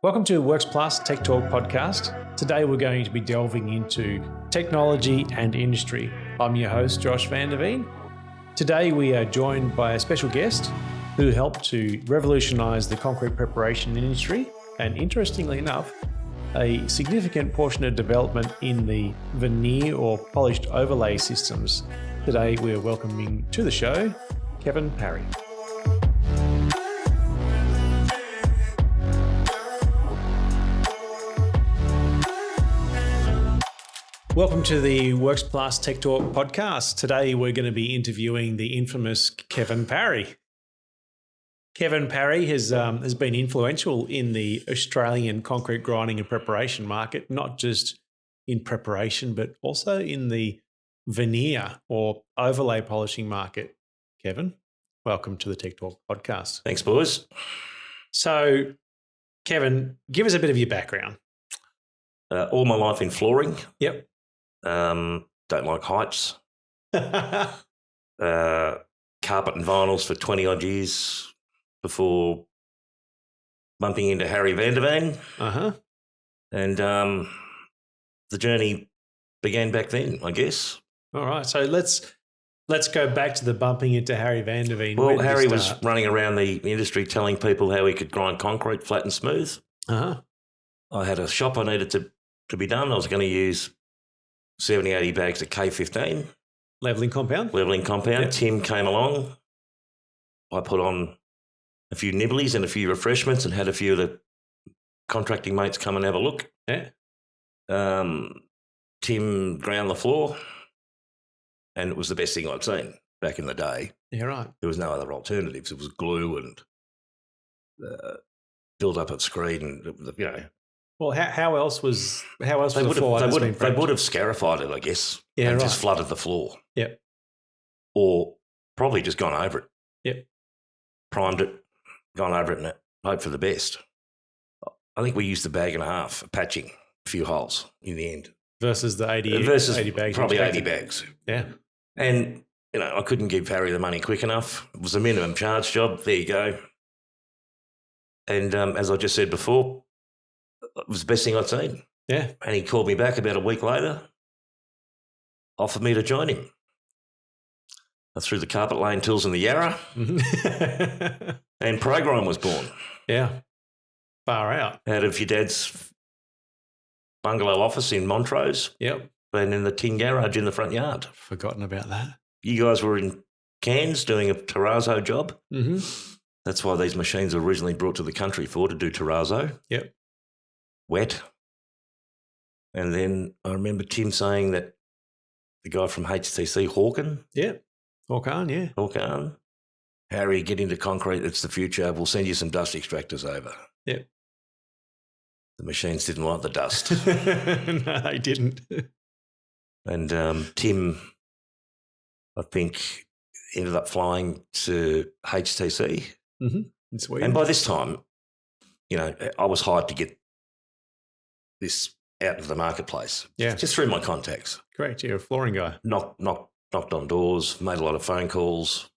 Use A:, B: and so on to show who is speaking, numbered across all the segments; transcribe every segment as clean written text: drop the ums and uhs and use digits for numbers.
A: Welcome to Works Plus Techtalk Podcast. Today we're going to be delving into technology and industry. I'm your host, Josh van der Veen. Today we are joined by a special guest who helped to revolutionise the concrete preparation industry, and interestingly enough, a significant portion of development in the veneer or polished overlay systems. Today we are welcoming to the show Kevin Parry. Welcome to the Works Plus Techtalk Podcast. Today we're going to be interviewing the infamous Kevin Parry. Kevin Parry has been influential in the Australian concrete grinding and preparation market, not just in preparation, but also in the veneer or overlay polishing market. Kevin, welcome to the Techtalk Podcast.
B: Thanks, boys.
A: So, Kevin, give us a bit of your background.
B: All my life in flooring.
A: Yep.
B: Don't like heights. Carpet and vinyls for 20 odd years before bumping into Harry van der Veen.
A: Uh-huh.
B: And the journey began back then, I guess.
A: All right. So let's go back to the bumping into Harry van der Veen.
B: Well, Harry was running around the industry telling people how he could grind concrete flat and smooth.
A: Uh-huh.
B: I had a shop I needed to be done. I was going to use 70, 80 bags of K15.
A: Levelling compound?
B: Yep. Tim came along. I put on a few nibblies and a few refreshments and had a few of the contracting mates come and have a look.
A: Yeah.
B: Tim ground the floor, and it was the best thing I'd seen back in the day.
A: Yeah, right.
B: There was no other alternatives. It was glue and build up at screed and,
A: Well, how else was
B: They would have scarified it, I guess, and just flooded the floor.
A: Yep.
B: Or probably just gone over it.
A: Yep.
B: Primed it, gone over it, and hope for the best. I think we used a bag and a half patching, a few holes in the end.
A: Versus the 80 bags.
B: Probably 80 bags.
A: Yeah.
B: And, I couldn't give Harry the money quick enough. It was a minimum charge job. There you go. And as I just said before, it was the best thing I'd seen.
A: Yeah.
B: And he called me back about a week later, offered me to join him. I threw the carpet laying tools in the Yarra, and Program was born.
A: Yeah. Far out.
B: Out of your dad's bungalow office in Montrose.
A: Yep.
B: And in the tin garage in the front yard.
A: Forgotten about that.
B: You guys were in Cairns doing a terrazzo job.
A: Mm-hmm.
B: That's why these machines were originally brought to the country to do terrazzo.
A: Yep.
B: Wet. And then I remember Tim saying that the guy from HTC, Hawken.
A: Yeah. Hawken.
B: Harry, get into concrete. It's the future. We'll send you some dust extractors over.
A: Yep.
B: The machines didn't like the dust.
A: No, they didn't.
B: And Tim, I think, ended up flying to HTC.
A: Mm-hmm. In Sweden.
B: And by this time, I was hired to get this out of the marketplace.
A: Yeah.
B: Just through my contacts.
A: Correct. You're a flooring guy.
B: Knocked on doors, made a lot of phone calls.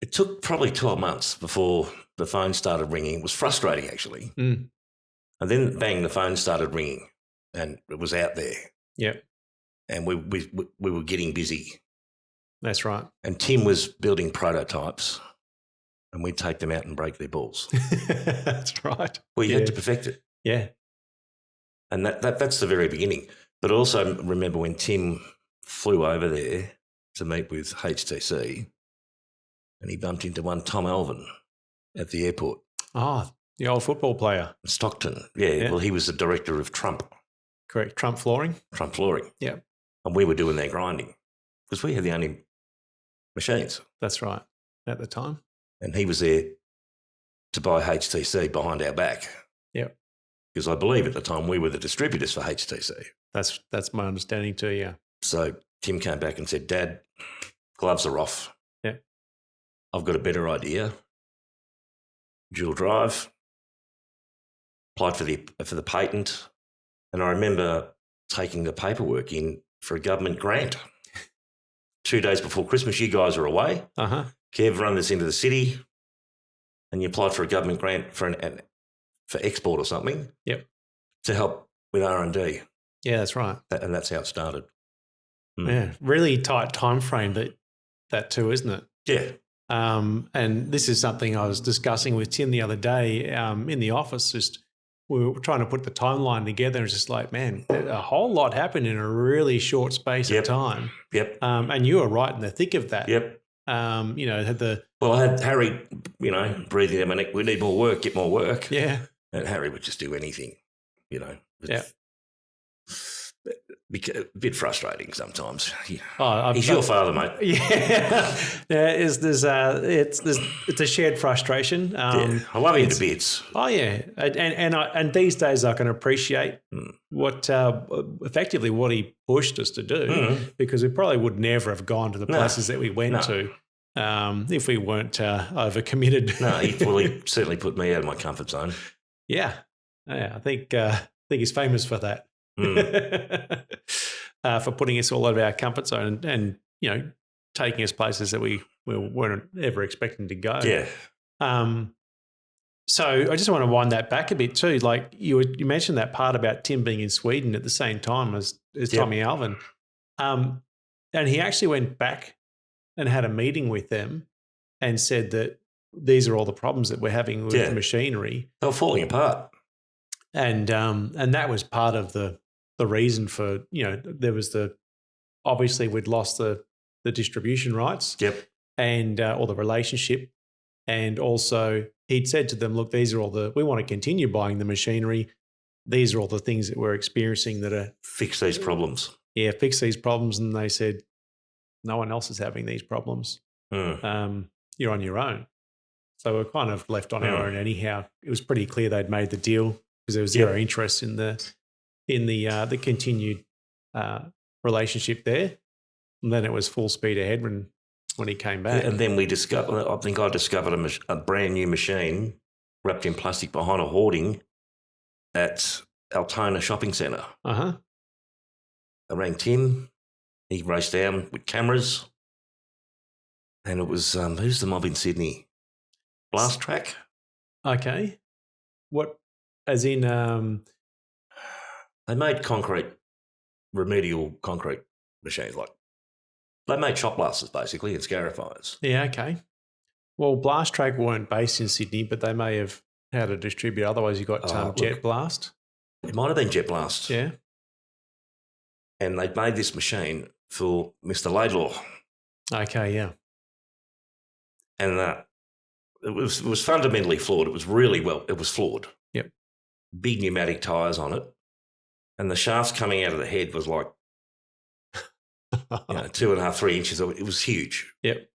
B: It took probably 12 months before the phone started ringing. It was frustrating, actually.
A: Mm.
B: And then, bang, the phone started ringing and it was out there.
A: Yep.
B: And we were getting busy.
A: That's right.
B: And Tim was building prototypes and we'd take them out and break their balls.
A: That's right.
B: Well, you had to perfect it.
A: Yeah.
B: And that's the very beginning. But also remember when Tim flew over there to meet with HTC and he bumped into one Tom Alvin at the airport.
A: Oh, the old football player.
B: Stockton. Yeah. Well, he was the director of Trump.
A: Correct. Trump Flooring.
B: Yeah. And we were doing their grinding because we had the only machines.
A: That's right. At the time.
B: And he was there to buy HTC behind our back.
A: Yep.
B: Because I believe at the time we were the distributors for HTC.
A: That's my understanding too, yeah.
B: So Tim came back and said, Dad, gloves are off.
A: Yeah.
B: I've got a better idea. Dual drive. Applied for the patent. And I remember taking the paperwork in for a government grant. 2 days before Christmas, you guys were away.
A: Uh-huh.
B: Kev run this into the city and you applied for a government grant for for export or something.
A: Yep.
B: To help with R&D.
A: Yeah, that's right.
B: And that's how it started.
A: Yeah, really tight time frame that too, isn't it?
B: Yeah.
A: And this is something I was discussing with Tim the other day in the office. Just we were trying to put the timeline together. It's just like, man, a whole lot happened in a really short space of time.
B: Yep.
A: And you were right in the thick of that.
B: Yep.
A: I
B: had Harry, breathing down my neck. We need more work. Get more work.
A: Yeah.
B: And Harry would just do anything.
A: Yeah.
B: A bit frustrating sometimes.
A: He's
B: your father, mate.
A: Yeah, it's a shared frustration.
B: I love him to bits.
A: Oh yeah, and these days I can appreciate what effectively what he pushed us to do, because we probably would never have gone to the places that we went to if we weren't overcommitted.
B: No, he certainly put me out of my comfort zone.
A: Yeah, I think he's famous for that. For putting us all out of our comfort zone and taking us places that we weren't ever expecting to go.
B: Yeah.
A: So I just want to wind that back a bit too. Like you mentioned that part about Tim being in Sweden at the same time as Tommy Alvin, and he actually went back and had a meeting with them and said that these are all the problems that we're having with the machinery.
B: They were falling apart,
A: and that was part of the reason for, there was obviously we'd lost the distribution rights.
B: Yep.
A: And, or the relationship. And also he'd said to them, look, these are all we want to continue buying the machinery. These are all the things that we're experiencing that are.
B: Fix these problems.
A: Yeah. Fix these problems. And they said, no one else is having these problems. You're on your own. So we're kind of left on our own anyhow. It was pretty clear they'd made the deal because there was zero interest in the continued relationship there, and then it was full speed ahead when he came back.
B: And then I discovered a brand new machine wrapped in plastic behind a hoarding at Altona Shopping Centre. I rang Tim. He raced down with cameras, and it was who's the mob in Sydney? Blast Track.
A: Okay, what? As in.
B: They made remedial concrete machines. Like they made shot blasters basically and scarifiers.
A: Yeah, okay. Well, Blast Track weren't based in Sydney, but they may have had a distributor. Otherwise, you got Jet Blast.
B: It might have been Jet Blast.
A: Yeah.
B: And they made this machine for Mr. Laidlaw.
A: Okay, yeah.
B: And it was fundamentally flawed. It was it was flawed.
A: Yep.
B: Big pneumatic tyres on it. And the shafts coming out of the head was like 2.5, 3 inches. It was huge.
A: Yep.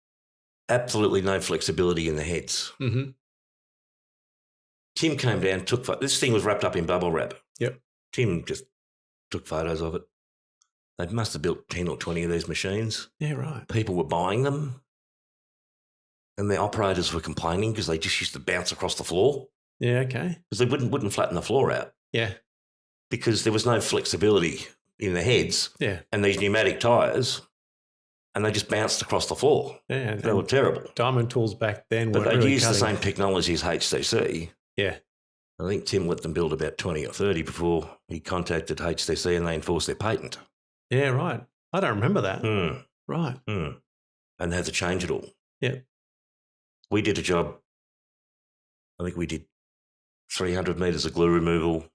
B: Absolutely no flexibility in the heads.
A: Mm-hmm.
B: Tim came down, this thing was wrapped up in bubble wrap.
A: Yep.
B: Tim just took photos of it. They must have built 10 or 20 of these machines.
A: Yeah, right.
B: People were buying them. And the operators were complaining because they just used to bounce across the floor.
A: Yeah, okay.
B: Because they wouldn't flatten the floor out.
A: Yeah.
B: Because there was no flexibility in the heads and these pneumatic tyres, and they just bounced across the floor.
A: Yeah,
B: they were terrible.
A: Diamond tools back then
B: but
A: weren't
B: they
A: really
B: used
A: cutting.
B: the same technology as HTC.
A: Yeah.
B: I think Tim let them build about 20 or 30 before he contacted HTC and they enforced their patent.
A: Yeah, right. I don't remember that. Right.
B: And they had to change it all.
A: Yeah. We
B: did a job, I think we did 300 metres of glue removal.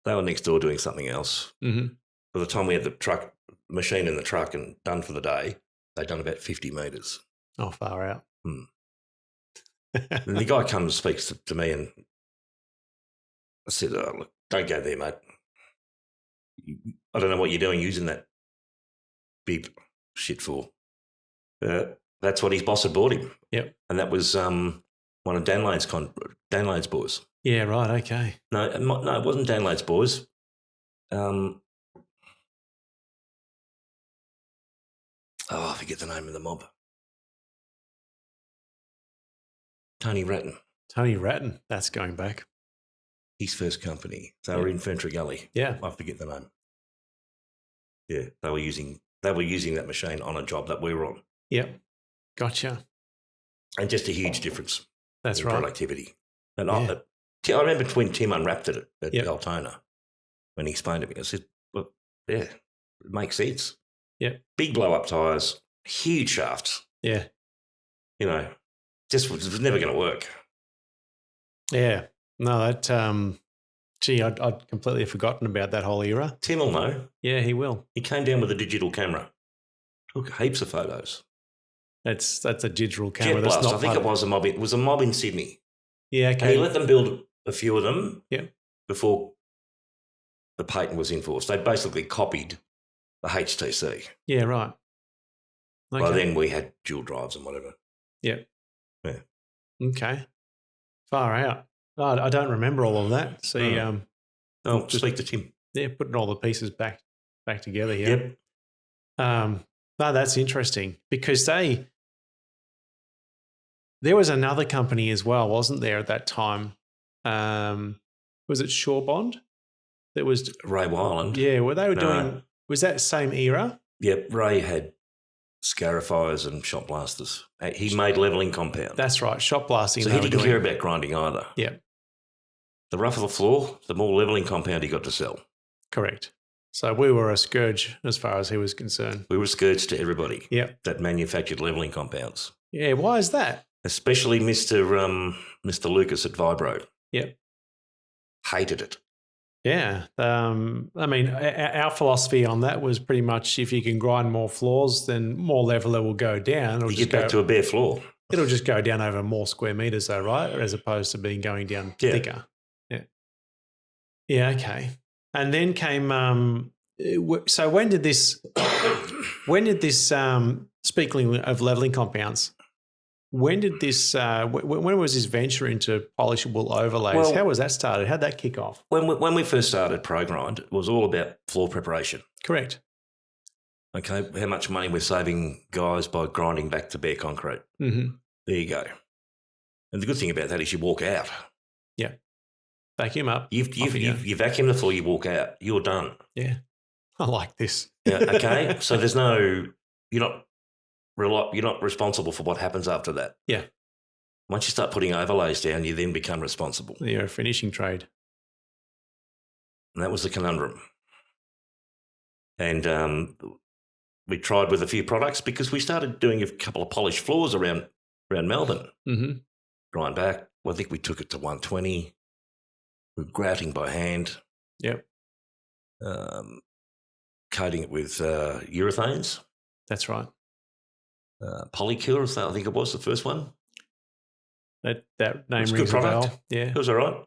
B: They were next door doing something else. Mm-hmm. By the time we had the machine in the truck and done for the day, they'd done about 50 metres.
A: Oh, far out.
B: And the guy comes and speaks to me and I said, look, don't go there, mate. I don't know what you're doing using that big shit for. That's what his boss had bought him.
A: Yep.
B: And that was one of Dan Lane's boys.
A: Yeah, right, okay.
B: No, it wasn't Dan Lane's boys. I forget the name of the mob. Tony Ratton.
A: Tony Ratton, that's going back.
B: His first company. They were in Ferntree Gully.
A: Yeah.
B: I forget the name. Yeah, they were using that machine on a job that we were on.
A: Yep. Gotcha.
B: And just a huge difference.
A: That's
B: in
A: right.
B: Productivity. And I remember when Tim unwrapped it at
A: Yep.
B: Altona, when he explained to me, I said, well, yeah, it makes sense.
A: Yeah.
B: Big blow-up tyres, huge shafts.
A: Yeah.
B: You know, just was never going to work.
A: Yeah. No, that, I'd completely forgotten about that whole era.
B: Tim will know.
A: Yeah, he will.
B: He came down with a digital camera, took heaps of photos.
A: That's a digital camera.
B: Jet
A: That's
B: Blast,
A: not
B: I think it was a mob. It was a mob in Sydney.
A: Yeah,
B: And
A: okay.
B: he let them build a few of them
A: Yeah.
B: before the patent was enforced. They basically copied the HTC.
A: Yeah, right. Okay.
B: By then we had dual drives and whatever.
A: Yeah.
B: Yeah.
A: Okay. Far out. Oh, I don't remember all of that. See,
B: I'll speak to Tim.
A: yeah, putting all the pieces back together here.
B: Yep.
A: No, that's interesting because there was another company as well, wasn't there, at that time? Was it Shorebond? That was
B: Ray Wyland.
A: Yeah, were they doing? Was that same era?
B: Yep. Ray had scarifiers and shot blasters. He made levelling compound.
A: That's right, shot blasting.
B: So he didn't care about grinding either.
A: Yeah.
B: The rougher the floor, the more levelling compound he got to sell.
A: Correct. So we were a scourge as far as he was concerned.
B: We were a scourge to everybody.
A: Yeah.
B: That manufactured levelling compounds.
A: Yeah. Why is that?
B: Especially Mr. Lucas at Vibro.
A: Yep.
B: Hated it.
A: Yeah. I mean, our philosophy on that was pretty much if you can grind more floors, then more level it will go down.
B: You get back to a bare floor.
A: It'll just go down over more square meters though, right? As opposed to being going down thicker. Yeah. Yeah, okay. And then came, so when did this, speaking of levelling compounds, when did this, when was this venture into polishable overlays?
B: Well,
A: how was that started? How'd that kick off?
B: When we first started ProGrind, it was all about floor preparation.
A: Correct.
B: Okay, how much money we're saving guys by grinding back to bare concrete.
A: Mm-hmm.
B: There you go. And the good thing about that is you walk out.
A: Yeah. Vacuum up.
B: You vacuum the floor, you walk out, you're done.
A: Yeah. I like this.
B: Yeah, okay, so there's no, you're not responsible for what happens after that.
A: Yeah.
B: Once you start putting overlays down, you then become responsible.
A: You're a finishing trade.
B: And that was the conundrum. And we tried with a few products because we started doing a couple of polished floors around Melbourne.
A: Mm-hmm.
B: Grind back. Well, I think we took it to 120. We're grouting by hand.
A: Yep.
B: Coating it with urethanes.
A: That's right.
B: Polycure, I think it was the first one.
A: That name
B: It's a
A: rings
B: good
A: a bell.
B: product.
A: Yeah.
B: It was all right.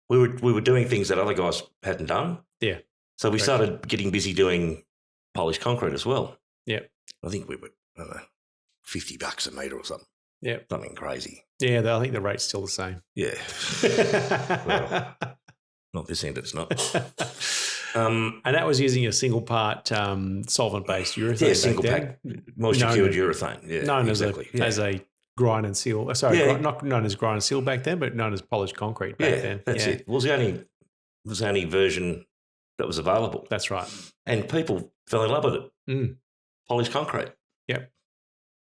B: We were doing things that other guys hadn't done.
A: Yeah.
B: So we started getting busy doing polished concrete as well.
A: Yeah.
B: I think we were, I don't know, $50 a metre or something.
A: Yeah.
B: Something crazy.
A: Yeah, I think the rate's still the same.
B: Yeah. Well, not this end, it's not.
A: And that was using a single part solvent-based urethane.
B: Yeah, single pack, moisture-cured urethane. Yeah,
A: known
B: exactly.
A: as a grind and seal. Not known as grind and seal back then, but known as polished concrete back then.
B: That's it. It was the only version that was available.
A: That's right.
B: And people fell in love with it.
A: Mm.
B: Polished concrete.
A: Yep.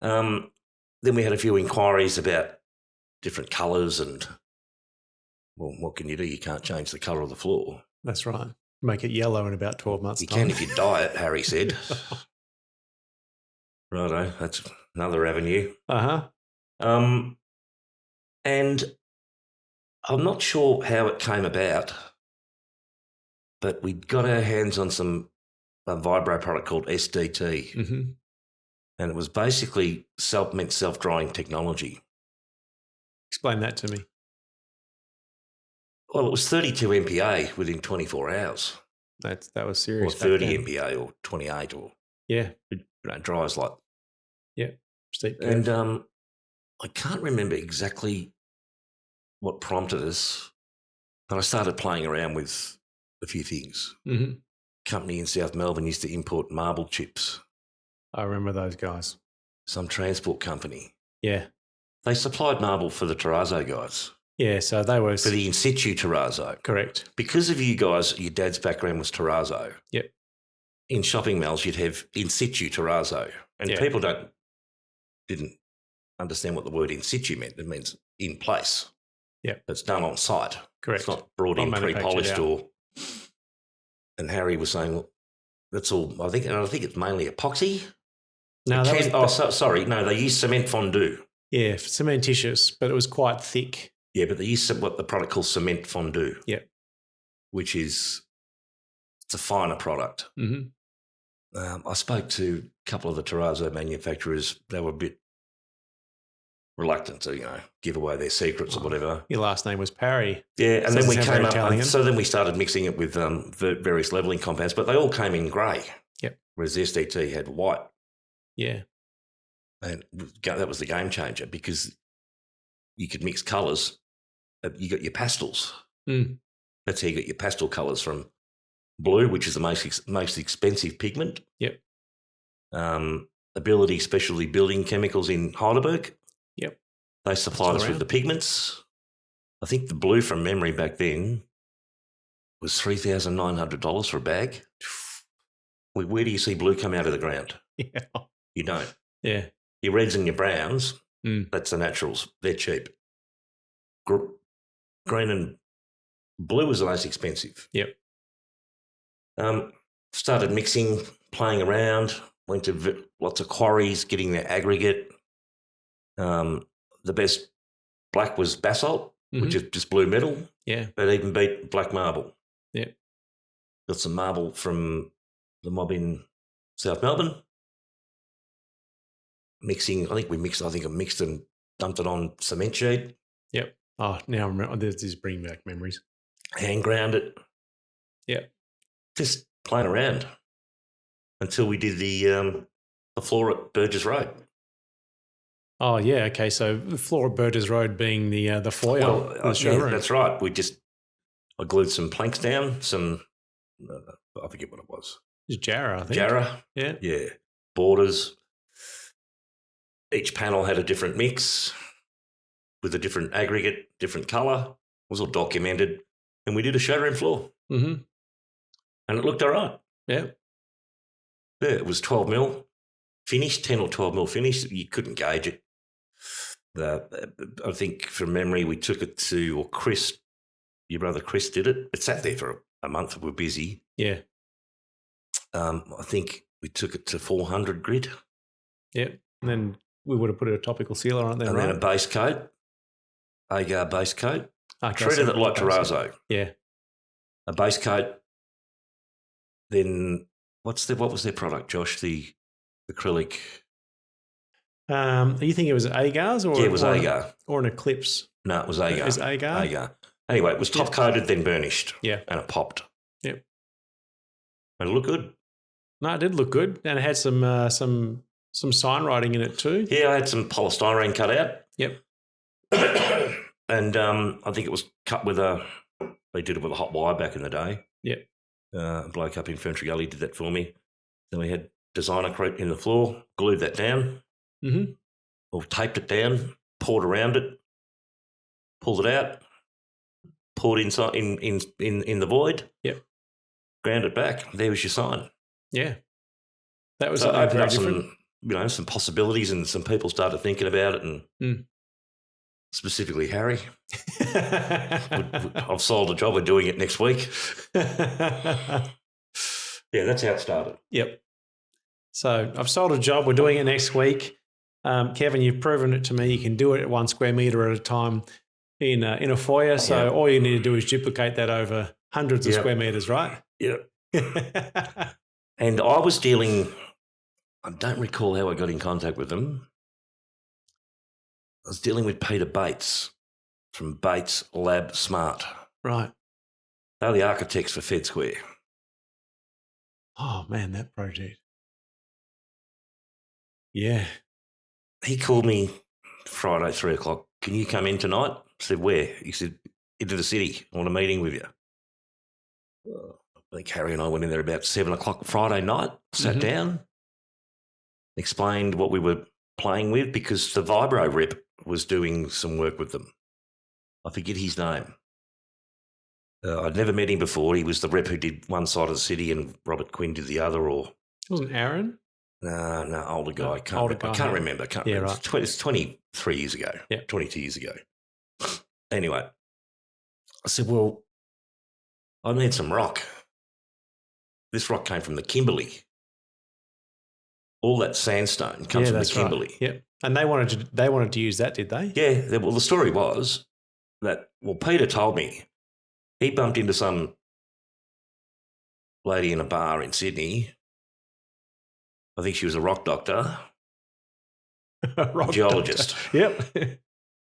B: Then we had a few inquiries about different colours and, well, what can you do? You can't change the colour of the floor.
A: That's right. Make it yellow in about 12 months'
B: You
A: time.
B: can if you dye it, Harry said. Righto, that's another avenue.
A: Uh-huh.
B: And I'm not sure how it came about, but we got our hands on a vibro product called SDT.
A: Mm-hmm.
B: And it was basically self-drying technology.
A: Explain that to me.
B: Well, it was 32 MPa within 24 hours.
A: That was
B: Or
A: serious.
B: 30 MPa or 28 or,
A: Yeah.
B: dries like.
A: Yeah. Steep curve.
B: And I can't remember exactly what prompted us, but I started playing around with a few things.
A: Mm-hmm.
B: Company in South Melbourne used to import marble chips.
A: I remember those guys.
B: Some transport company.
A: Yeah.
B: They supplied marble for the terrazzo guys.
A: Yeah, so they were...
B: For the in situ terrazzo.
A: Correct.
B: Because of you guys, your dad's background was terrazzo.
A: Yep.
B: In shopping malls, you'd have in situ terrazzo. And people didn't understand what the word in situ meant. It means in place.
A: Yep.
B: It's done on site.
A: Correct.
B: It's not brought in pre-polished or. And Harry was saying, well, that's all. I think it's mainly epoxy.
A: No,
B: sorry. No, they use cement fondue.
A: Yeah, cementitious, but it was quite thick.
B: Yeah, but they use what the product calls cement fondue.
A: Yep.
B: Which is it's a finer product.
A: Mm-hmm.
B: I spoke to a couple of the terrazzo manufacturers. They were a bit reluctant to, give away their secrets or whatever.
A: Your last name was Parry.
B: Yeah, and then we came up. So then we started mixing it with various leveling compounds, but they all came in grey.
A: Yep.
B: Whereas the SDT had white.
A: Yeah.
B: And that was the game changer because you could mix colours. You got your pastels.
A: Mm.
B: That's how you get your pastel colours from blue, which is the most expensive pigment.
A: Yep.
B: Ability Specialty Building Chemicals in Heidelberg.
A: Yep.
B: They supplied us with the pigments. I think the blue from memory back then was $3,900 for a bag. Where do you see blue come out of the ground?
A: Yeah.
B: You don't.
A: Yeah.
B: Your reds and your browns, that's the naturals. They're cheap. Green and blue was the most expensive.
A: Yep.
B: Started mixing, playing around, went to lots of quarries, getting their aggregate. The best black was basalt, which is just blue metal.
A: Yeah.
B: But even beat black marble.
A: Yeah.
B: Got some marble from the mob in South Melbourne. Mixing, I think I mixed and dumped it on cement sheet.
A: Yep. Oh, now I remember. This is bringing back memories.
B: Hand ground it.
A: Yep.
B: Just playing around until we did the floor at Burgess Road.
A: Oh, yeah. Okay. So the floor at Burgess Road being the foyer, the showroom.
B: Yeah, that's right. I glued some planks down, I forget what it was.
A: It was Jarrah, I think.
B: Jarrah.
A: Yeah.
B: Yeah. Borders. Each panel had a different mix with a different aggregate, different colour. It was all documented. And we did a showroom floor.
A: Mm-hmm.
B: And it looked all right.
A: Yeah.
B: Yeah, it was 12 mil finished, 10 or 12 mil finished. You couldn't gauge it. I think from memory we took it to, or Chris, your brother Chris did it. It sat there for a month. We were busy.
A: Yeah.
B: I think we took it to 400 grit.
A: Yeah. And then we would have put a topical sealer on it then,
B: and then a base coat, agar base coat.
A: Okay,
B: Treated it like terrazzo.
A: Yeah.
B: A base coat. Then what was their product, Josh? The acrylic.
A: Are you thinking it was agars or?
B: Yeah, it was agar.
A: Or an eclipse?
B: No, it was agar.
A: It was agar?
B: Agar. Anyway, it was top coated, then burnished.
A: Yeah.
B: And it popped.
A: Yep.
B: And it looked good.
A: No, it did look good. And it had some sign writing in it too.
B: Yeah, I had some polystyrene cut out.
A: Yep.
B: And I think it was cut with they did it with a hot wire back in the day.
A: Yep.
B: A bloke up in Ferntree Gully did that for me. Then we had designer creep in the floor, glued that down, or taped it down, poured around it, pulled it out, poured inside in the void.
A: Yep.
B: Ground it back. There was your sign.
A: Yeah. That was
B: so opened up
A: different.
B: some possibilities, and some people started thinking about it, and specifically Harry. I've sold a job. We're doing it next week. Yeah, that's how it started.
A: Yep. So I've sold a job. We're doing it next week. Kevin, you've proven it to me. You can do it at 1 square metre at a time in a foyer. So all you need to do is duplicate that over hundreds of square metres, right?
B: Yep. And I was I don't recall how I got in contact with them. I was dealing with Peter Bates from Bates Lab Smart.
A: Right.
B: They're the architects for Fed Square.
A: Oh, man, that project. Yeah.
B: He called me Friday, 3 o'clock. Can you come in tonight? I said, where? He said, into the city. I want a meeting with you. I think Harry and I went in there about 7 o'clock Friday night, sat down, explained what we were playing with, because the Vibro rep was doing some work with them. I forget his name. I'd never met him before. He was the rep who did one side of the city and Robert Quinn did the other. Or
A: it wasn't Aaron?
B: No, older guy. I can't remember.
A: Right.
B: It's 23 years ago.
A: Yeah.
B: 22 years ago. anyway, I said, well, I need some rock. This rock came from the Kimberley. All that sandstone comes from the Kimberley.
A: Right. Yep. And they wanted to use that, did they?
B: Yeah. Well, the story was that, Peter told me he bumped into some lady in a bar in Sydney. I think she was a rock doctor, a geologist.
A: Yep.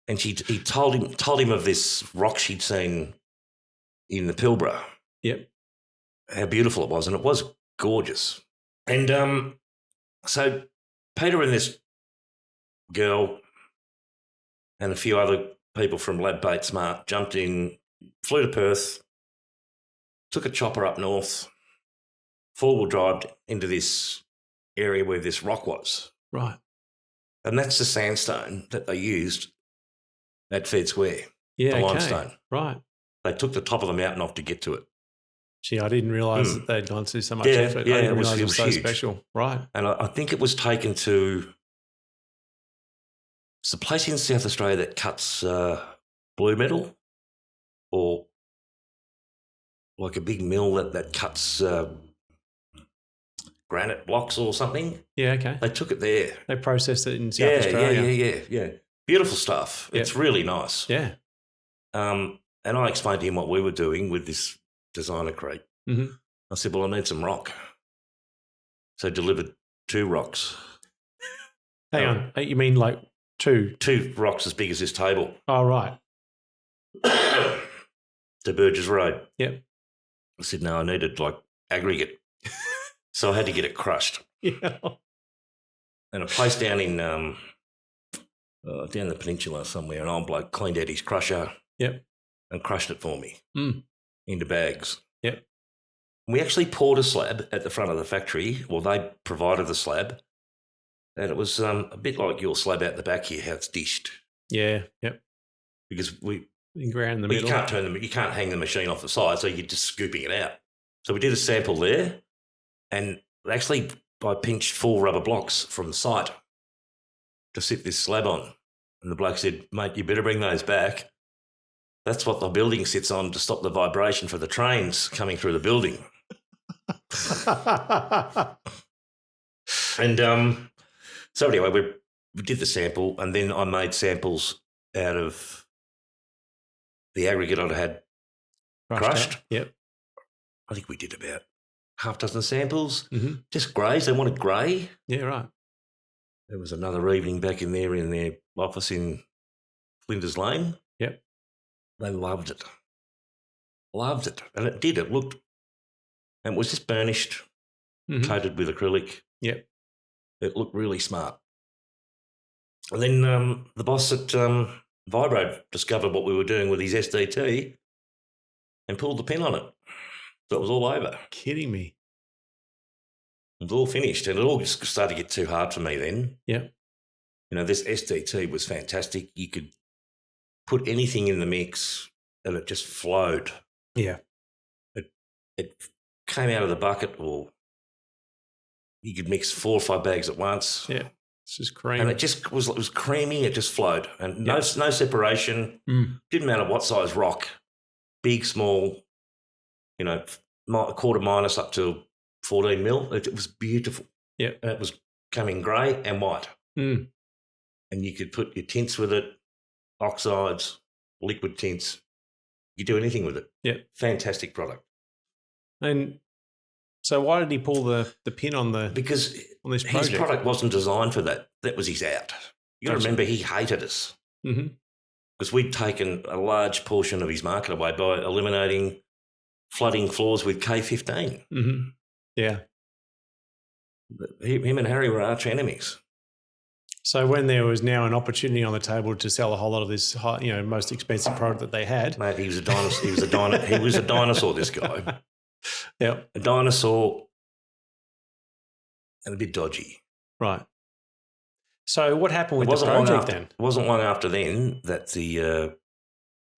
B: And he told him of this rock she'd seen in the Pilbara.
A: Yep.
B: How beautiful it was, and it was gorgeous. And so Peter and this girl and a few other people from Lab Bait Smart jumped in, flew to Perth, took a chopper up north, four-wheel drived into this area where this rock was.
A: Right.
B: And that's the sandstone that they used at Fair Square, the limestone.
A: Right.
B: They took the top of the mountain off to get to it.
A: Gee, I didn't realise that they'd gone through so much effort.
B: Yeah,
A: I didn't
B: it
A: realise it was so
B: huge.
A: special. Right.
B: And I think it was taken to... It's a place in South Australia that cuts blue metal, or like a big mill that cuts granite blocks or something.
A: Yeah, okay.
B: They took it there.
A: They processed it in South Australia.
B: Yeah. Beautiful stuff.
A: Yep.
B: It's really nice.
A: Yeah.
B: And I explained to him what we were doing with this designer crate.
A: Mm-hmm.
B: I said, well, I need some rock. So delivered 2 rocks.
A: Hang on. You mean like 2?
B: 2 rocks as big as this table.
A: Oh, right.
B: To Burgess Road.
A: Yep.
B: I said, no, I needed like aggregate. So I had to get it crushed.
A: Yeah.
B: And a place down in down the peninsula somewhere, an old bloke cleaned out his crusher.
A: Yep.
B: And crushed it for me into bags.
A: Yep.
B: We actually poured a slab at the front of the factory. Well, they provided the slab, and it was a bit like your slab out the back here, how it's dished.
A: Yeah. Yep.
B: Because
A: ground in the middle.
B: You can't hang the machine off the side, so you're just scooping it out. So we did a sample there, and actually I pinched 4 rubber blocks from the site to sit this slab on. And the bloke said, mate, you better bring those back. That's what the building sits on to stop the vibration for the trains coming through the building. And so anyway, we did the sample, and then I made samples out of the aggregate I'd had crushed.
A: Yep.
B: I think we did about half dozen samples,
A: Mm-hmm.
B: just greys. They wanted grey.
A: Yeah, right.
B: There was another evening back in their office in Flinders Lane.
A: Yep.
B: They loved it. And it did. It looked, and it was just burnished, coated with acrylic.
A: Yep.
B: It looked really smart. And then the boss at Vibro discovered what we were doing with his SDT and pulled the pin on it. So it was all over.
A: Kidding me.
B: It was all finished, and it all just started to get too hard for me then.
A: Yep.
B: You know, this SDT was fantastic. You could put anything in the mix and it just flowed.
A: Yeah.
B: It came out of the bucket, or you could mix 4 or 5 bags at once.
A: Yeah. It's just cream.
B: And it was creamy. It just flowed, and no separation. Didn't matter what size rock, big, small, you know, a quarter minus up to 14 mil. It was beautiful.
A: Yeah.
B: And it was coming grey and white.
A: Mm.
B: And you could put your tints with it, oxides, liquid tints. You could do anything with it.
A: Yeah.
B: Fantastic product.
A: And so why did he pull the pin on this project?
B: His product wasn't designed for that. That was his out. You got to remember, he hated us.
A: Mm-hmm.
B: Because we'd taken a large portion of his market away by flooding floors with K15.
A: Mm-hmm. Yeah.
B: Him and Harry were arch enemies.
A: So when there was now an opportunity on the table to sell a whole lot of this, most expensive product that they had,
B: mate, he was a dinosaur. He was a dinosaur. This guy,
A: yeah,
B: a dinosaur, and a bit dodgy.
A: Right. So what happened with the project then? It
B: wasn't long after then that the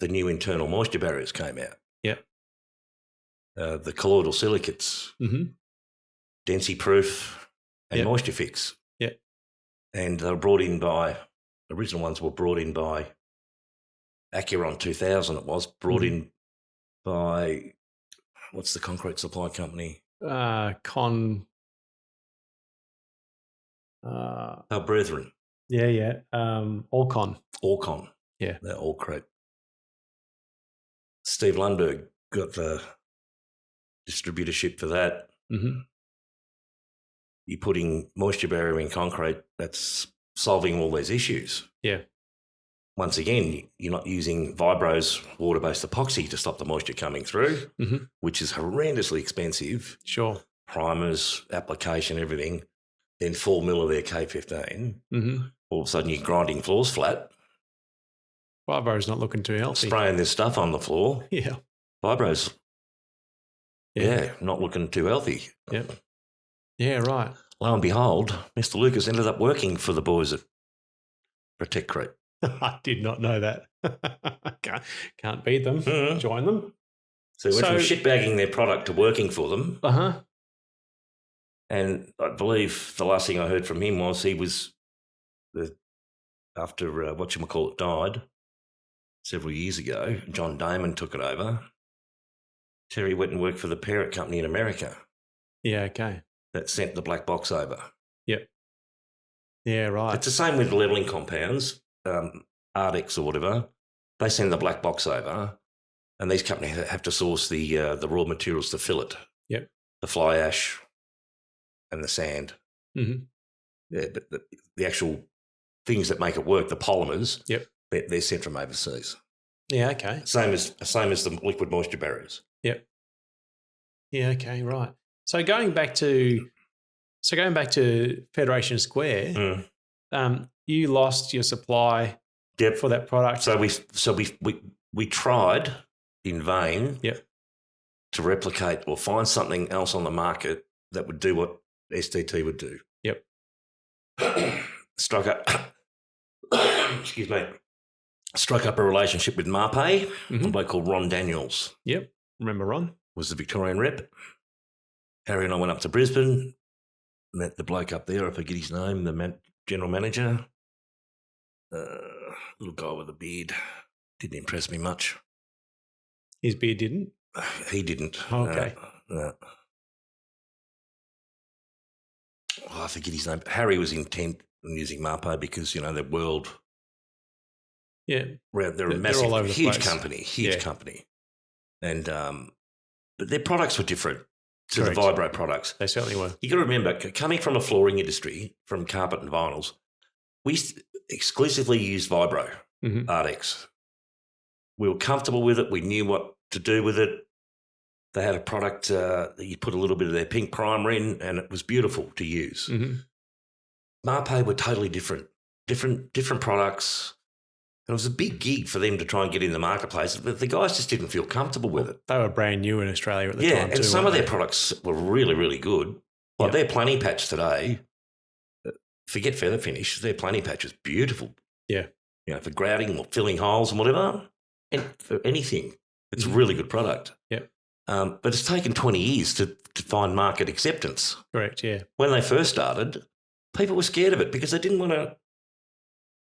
B: new internal moisture barriers came out.
A: Yep.
B: The colloidal silicates, Density Proof, and Moisture Fix. And they were brought in by, original ones were brought in by Acuron 2000 it was, brought in by, what's the concrete supply company?
A: Con.
B: Our brethren.
A: Yeah. Allcon.
B: Allcon.
A: Yeah.
B: They're Allcrete. Steve Lundberg got the distributorship for that.
A: Mm-hmm.
B: You're putting moisture barrier in concrete, that's solving all these issues.
A: Yeah.
B: Once again, you're not using Vibro's water-based epoxy to stop the moisture coming through, which is horrendously expensive.
A: Sure.
B: Primers, application, everything. Then 4 mil of their K15.
A: Mm-hmm.
B: All of a sudden you're grinding floors flat.
A: Vibro's not looking too healthy.
B: Spraying this stuff on the floor.
A: Yeah.
B: Vibro's, not looking too healthy.
A: Yep. Yeah, right.
B: Lo and behold, Mr. Lucas ended up working for the boys at Techtalk.
A: I did not know that. Can't beat them.
B: Mm-hmm.
A: Join them.
B: So he went from shitbagging their product to working for them.
A: Uh-huh.
B: And I believe the last thing I heard from him was he was, after whatchamacallit died several years ago, John Damon took it over. Terry went and worked for the parent company in America.
A: Yeah, okay.
B: That sent the black box over.
A: Yep. Yeah, right.
B: It's the same with levelling compounds, Ardex or whatever. They send the black box over, and these companies have to source the raw materials to fill it.
A: Yep.
B: The fly ash and the sand.
A: Mm-hmm.
B: Yeah, but the actual things that make it work, the polymers,
A: yep,
B: they're sent from overseas.
A: Yeah, okay.
B: Same as the liquid moisture barriers.
A: Yep. Yeah, okay, right. So going back to Federation Square, you lost your supply for that product.
B: So we tried in vain to replicate or find something else on the market that would do what SDT would do.
A: Yep.
B: Struck up a relationship with Marpay, a bloke called Ron Daniels.
A: Yep. Remember Ron?
B: Was the Victorian rep. Harry and I went up to Brisbane, met the bloke up there, I forget his name, the general manager. Little guy with a beard. Didn't impress me much.
A: His beard didn't?
B: He didn't.
A: Okay.
B: No. I forget his name. Harry was intent on using Marpay because, the world...
A: Yeah.
B: They're a massive, huge company. And, but their products were different to the Vibro products.
A: They certainly were.
B: You got to remember, coming from a flooring industry, from carpet and vinyls, we exclusively used Vibro, Ardex. We were comfortable with it. We knew what to do with it. They had a product that you put a little bit of their pink primer in, and it was beautiful to use. Marpay were totally different products. And it was a big gig for them to try and get in the marketplace, but the guys just didn't feel comfortable with it.
A: They were brand new in Australia at the time too.
B: Yeah, and some of their products were really, really good. Like their Plenty Patch today, forget feather finish, their Plenty Patch is beautiful.
A: Yeah.
B: For grouting or filling holes and whatever, and for anything. It's a really good product.
A: Yeah.
B: But it's taken 20 years to find market acceptance.
A: Correct, yeah.
B: When they first started, people were scared of it because they didn't want to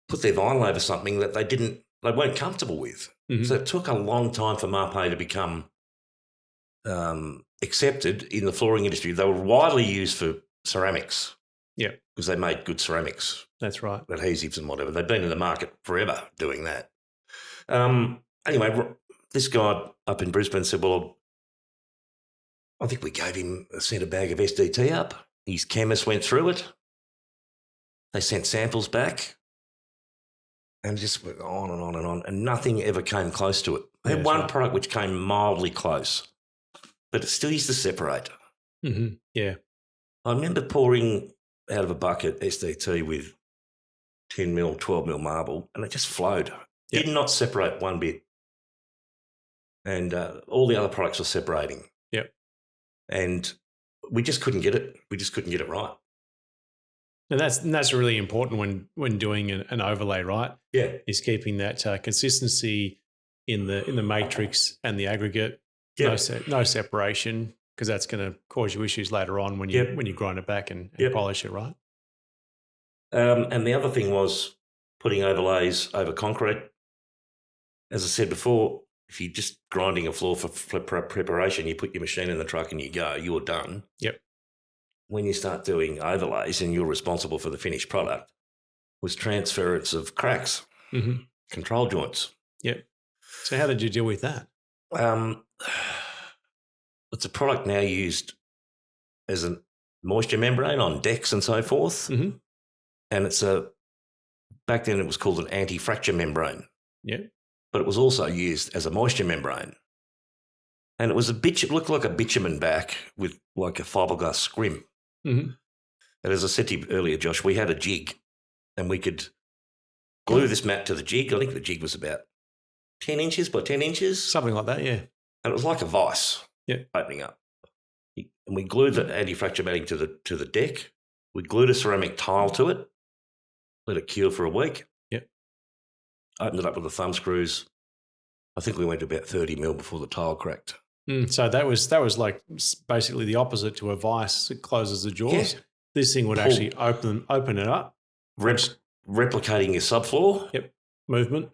B: put their vinyl over something that they weren't comfortable with. So it took a long time for Marpay to become accepted in the flooring industry. They were widely used for ceramics.
A: Yeah.
B: Because they made good ceramics.
A: That's right.
B: Adhesives and whatever. They've been in the market forever doing that. Anyway, this guy up in Brisbane said, well, I think we sent a bag of SDT up. His chemist went through it. They sent samples back. And just went on and on and on, and nothing ever came close to it. They had one product which came mildly close, but it still used to separate.
A: Yeah.
B: I remember pouring out of a bucket SDT with 10 mil, 12 mil marble, and it just flowed. Did not separate one bit. And all the other products were separating.
A: Yep.
B: And we just couldn't get it. We just couldn't get it right.
A: And that's really important when doing an overlay, right?
B: Yeah,
A: is keeping that consistency in the matrix and the aggregate.
B: Yeah.
A: No separation, because that's going to cause you issues later on when you grind it back and polish it, right?
B: And the other thing was putting overlays over concrete. as I said before, if you're just grinding a floor for preparation, you put your machine in the truck and you go, you're done.
A: Yep.
B: When you start doing overlays and you're responsible for the finished product, was transference of cracks, control joints.
A: Yep. So how did you deal with that?
B: It's a product now used as a moisture membrane on decks and so forth.
A: Mm-hmm.
B: And back then it was called an anti-fracture membrane.
A: Yep.
B: But it was also used as a moisture membrane. And it looked like a bitumen back with like a fiberglass scrim.
A: Mm-hmm.
B: And as I said to you earlier, Josh, we had a jig and we could glue this mat to the jig. I think the jig was about 10 inches by 10 inches.
A: Something like that, yeah.
B: And it was like a vice opening up. And we glued the anti-fracture matting to the deck. We glued a ceramic tile to it, let it cure for a week.
A: Yep.
B: Opened it up with the thumb screws. I think we went to about 30 mil before the tile cracked.
A: So that was like basically the opposite to a vice. It closes the jaws.
B: Yeah.
A: This thing would actually open it up.
B: Replicating your subfloor.
A: Yep. Movement.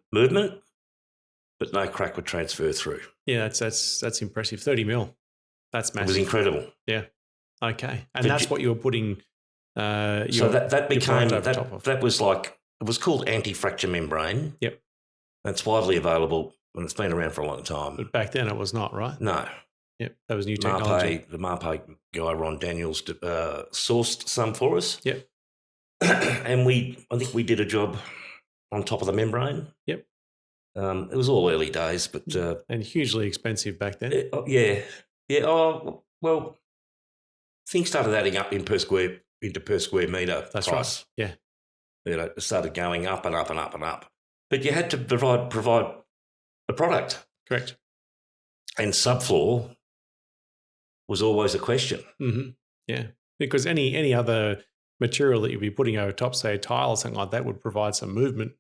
A: But no crack would transfer through. Yeah, that's impressive. 30 mil. That's massive.
B: It was incredible.
A: Yeah. Okay. And that's what you were putting.
B: So that became that was like, it was called anti-fracture membrane.
A: Yep.
B: That's widely available and it's been around for a long time.
A: But back then it was not, right?
B: No.
A: Yep. That was new technology.
B: The Marpe guy, Ron Daniels, sourced some for us.
A: Yep.
B: And I think we did a job on top of the membrane.
A: Yep.
B: It was all early days, but
A: and hugely expensive back then.
B: Yeah. Oh well, things started adding up per square meter.
A: That's
B: price.
A: Right. Yeah.
B: It started going up and up and up and up. But you had to provide a product.
A: Correct.
B: And subfloor was always a question.
A: Mm-hmm. Yeah, because any other material that you'd be putting over top, say a tile or something like that, would provide some movement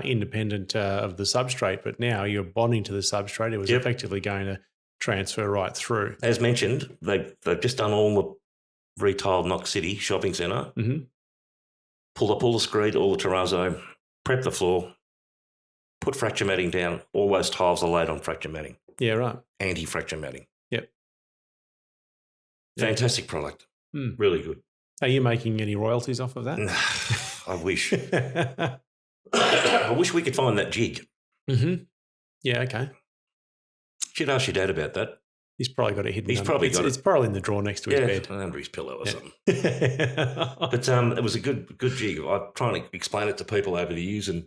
A: independent of the substrate. But now you're bonding to the substrate. It was effectively going to transfer right through.
B: As mentioned, they've just done all the retiled Knox City shopping centre, pulled up all the screed, all the terrazzo, prepped the floor, put fracture matting down. All those tiles are laid on fracture matting.
A: Yeah, right.
B: Anti-fracture matting.
A: Yep.
B: Fantastic product. Really good.
A: Are you making any royalties off of that?
B: I wish. I wish we could find that jig.
A: Mm-hmm. Yeah, okay.
B: Should ask your dad about that.
A: He's probably got it hidden.
B: He's probably got it.
A: It's probably in the drawer next to his bed.
B: Under his pillow or something. But it was a good jig. I'm trying to explain it to people over the years and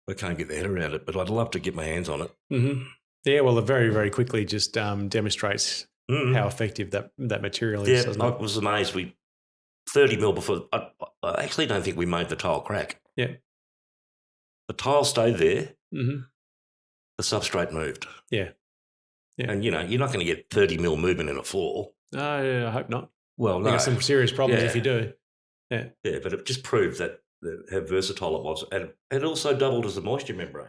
B: I can't get their head around it, but I'd love to get my hands on it.
A: Mm-hmm. Yeah, well, it very, very quickly just demonstrates how effective that material is.
B: Yeah, I was amazed. 30 mil before. I actually don't think we made the tile crack.
A: Yeah.
B: The tile stayed there.
A: Mm-hmm.
B: The substrate moved.
A: Yeah. Yeah.
B: And, you're not going to get 30 mil movement in a floor.
A: I hope not.
B: Well, no.
A: There's some serious problems if you do. Yeah.
B: Yeah, but it just proved that how versatile it was. And it also doubled as a moisture membrane.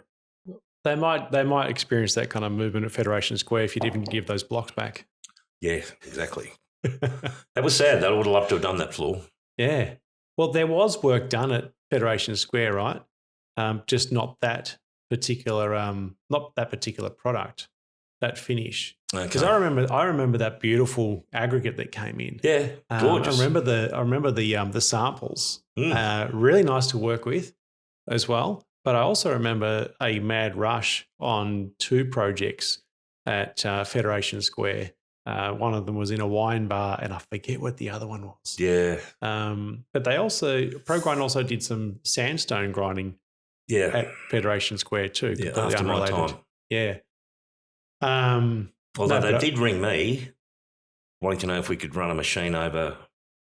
A: They might experience that kind of movement at Federation Square if you'd even give those blocks back.
B: Yeah, exactly. That was sad. I would have loved to have done that floor.
A: Yeah. Well, there was work done at Federation Square, right? Just not that particular product, that finish. Because I remember that beautiful aggregate that came in.
B: Yeah, gorgeous.
A: I remember the samples. Really nice to work with as well. But I also remember a mad rush on 2 projects at Federation Square. One of them was in a wine bar, and I forget what the other one was.
B: Yeah.
A: But ProGrind also did some sandstone grinding.
B: Yeah.
A: At Federation Square too.
B: Yeah, after
A: unrelated.
B: my time.
A: Yeah.
B: Although they did ring me, wanting to know if we could run a machine over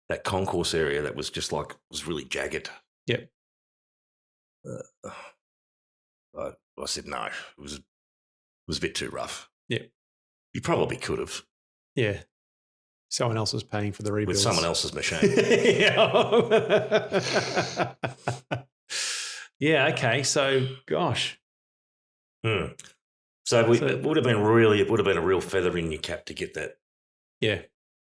B: that concourse area that was just like, was really jagged.
A: Yep.
B: I said no. It was a bit too rough.
A: Yeah. You
B: probably could have.
A: Yeah. Someone else was paying for the rebuilds.
B: With someone else's machine.
A: Yeah, okay. So, gosh.
B: So it would have been a real feather in your cap to get that.
A: Yeah.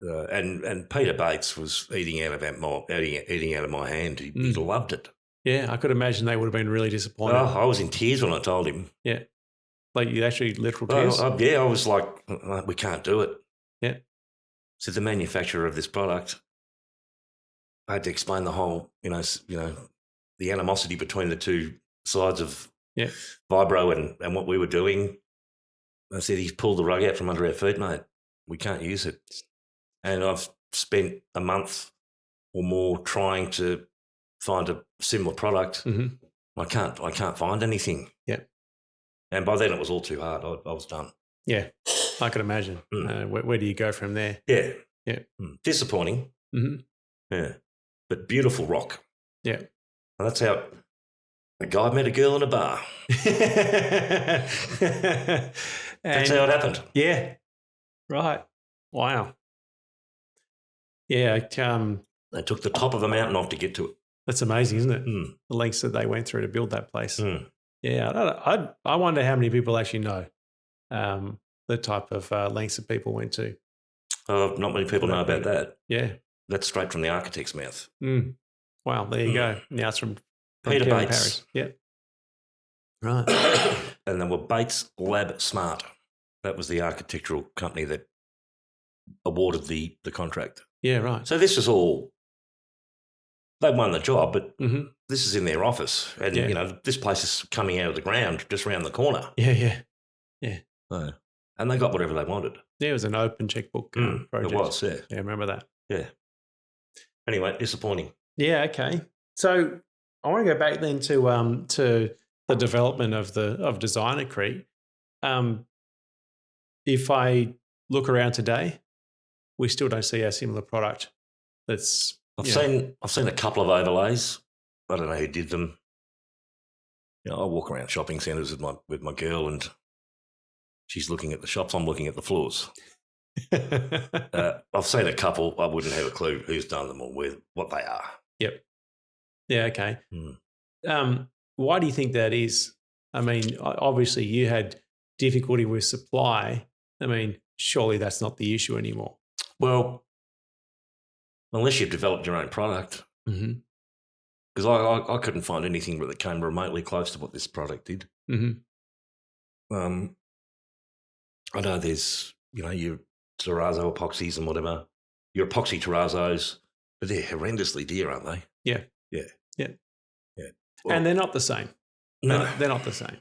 B: And Peter Bates was eating out of my hand. He loved it.
A: Yeah, I could imagine they would have been really disappointed.
B: Oh, I was in tears when I told him.
A: Yeah. Like you actually literal
B: Well,
A: tears?
B: I was like, we can't do it.
A: Yeah.
B: So the manufacturer of this product, I had to explain the whole, the animosity between the two sides of Vibro and what we were doing. I said, he's pulled the rug out from under our feet, mate. We can't use it. And I've spent a month or more trying to find a similar product.
A: Mm-hmm.
B: I can't find anything.
A: Yeah.
B: And by then it was all too hard. I was done.
A: Yeah, I could imagine. Where do you go from there?
B: Yeah.
A: Yeah.
B: Disappointing.
A: Mm-hmm.
B: Yeah. But beautiful rock.
A: Yeah.
B: And that's how a guy met a girl in a bar. That's how it happened.
A: Yeah. Right. Wow. Yeah.
B: They took the top of a mountain off to get to it.
A: That's amazing, isn't it? The lengths that they went through to build that place. Yeah. I wonder how many people actually know the type of lengths that people went to.
B: Not many people know about that.
A: Yeah.
B: That's straight from the architect's mouth.
A: Wow. There you go. Now it's from
B: Peter
A: Kevin
B: Bates.
A: Parry. Yeah. Right.
B: And then were Bates Lab Smart. That was the architectural company that awarded the contract.
A: Yeah, right.
B: So this was all, they won the job, but this is in their office. And, this place is coming out of the ground just around the corner.
A: Yeah.
B: And they got whatever they wanted.
A: Yeah, it was an open checkbook project.
B: It was, yeah.
A: Yeah, I remember that.
B: Yeah. Anyway, disappointing.
A: Yeah, okay. So I want to go back then to the development of Designacrete. If I look around today, we still don't see a similar product.
B: I've seen a couple of overlays. I don't know who did them. I walk around shopping centres with my girl, and she's looking at the shops. I'm looking at the floors. I've seen a couple. I wouldn't have a clue who's done them or what they are.
A: Yep. Yeah. Okay. Why do you think that is? I mean, obviously you had difficulty with supply. I mean, surely that's not the issue anymore.
B: Well, unless you've developed your own product. Because I couldn't find anything that came remotely close to what this product did. I know there's, your terrazzo epoxies and whatever, your epoxy terrazzos, but they're horrendously dear, aren't they?
A: Yeah.
B: Well,
A: and they're not the same.
B: No.
A: They're not the same.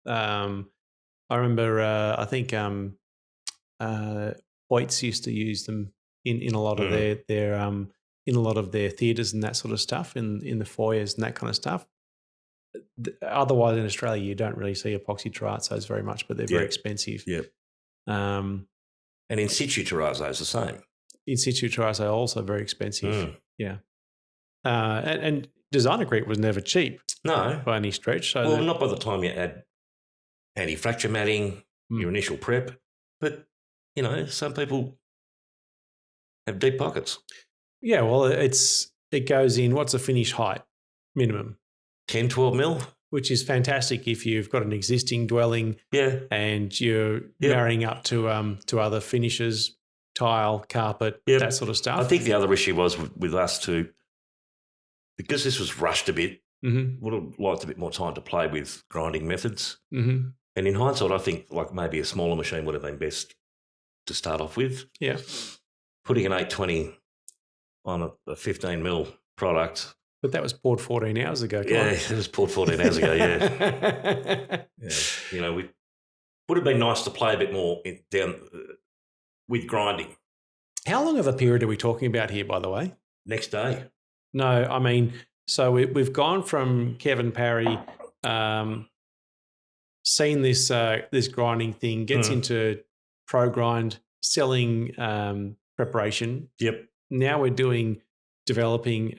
A: I remember, I think Hoyts used to use them in a lot of their in a lot of their theatres and that sort of stuff, in the foyers and that kind of stuff. Otherwise, in Australia, you don't really see epoxy terrazzos very much, but they're very expensive.
B: Yeah. And in situ terrazzo is the same.
A: In situ terrazzo also very expensive. Yeah. And Designacrete was never cheap.
B: No.
A: By any stretch. So
B: not by the time you add anti-fracture matting, your initial prep. But, some people have deep pockets.
A: Yeah, well, it goes in, what's the finish height minimum?
B: 10, 12 mil.
A: Which is fantastic if you've got an existing dwelling and you're marrying up to other finishes, tile, carpet, that sort of stuff.
B: I think the other issue was with us too, because this was rushed a bit, would have liked a bit more time to play with grinding methods. And in hindsight, I think like maybe a smaller machine would have been best to start off with.
A: Yeah.
B: Putting an 820 on a 15 mil product.
A: But that was poured 14 hours ago.
B: It was poured 14 hours ago, we would have been nice to play a bit more down with grinding.
A: How long of a period are we talking about here, by the way?
B: Next day.
A: No, I mean, so we've gone from Kevin Parry, seen this grinding thing, gets into pro grind, selling preparation.
B: Yep.
A: Now we're developing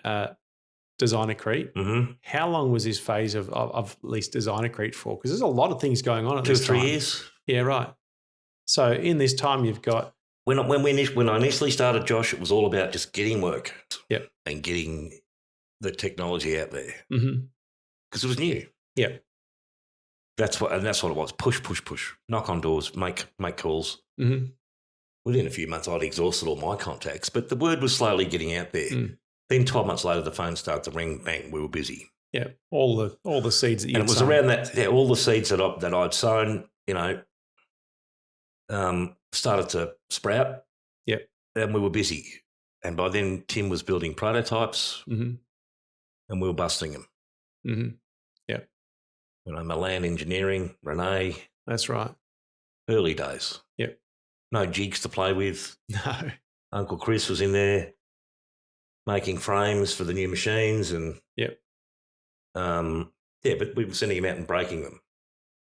A: Designacrete. How long was this phase of at least Designacrete for? Because there's a lot of things going on at this time.
B: 2 or 3 years.
A: Yeah, right. So in this time, you've got
B: when I initially started, Josh, it was all about just getting work, and getting the technology out there, because it was new.
A: Yeah,
B: that's what it was. Push, knock on doors, make calls. Within a few months, I'd exhausted all my contacts, but the word was slowly getting out there. Then 12 months later, the phone started to ring, bang, we were busy.
A: Yeah. All the seeds that you
B: And it was around that, all the seeds that I'd sown, started to sprout.
A: Yep.
B: And we were busy. And by then, Tim was building prototypes,
A: Mm-hmm.
B: and we were busting them.
A: Mm-hmm. Yep.
B: Milan Engineering, Renee.
A: That's right.
B: Early days.
A: Yep.
B: No jigs to play with.
A: No.
B: Uncle Chris was in there making frames for the new machines, and
A: yep.
B: But we were sending him out and breaking them.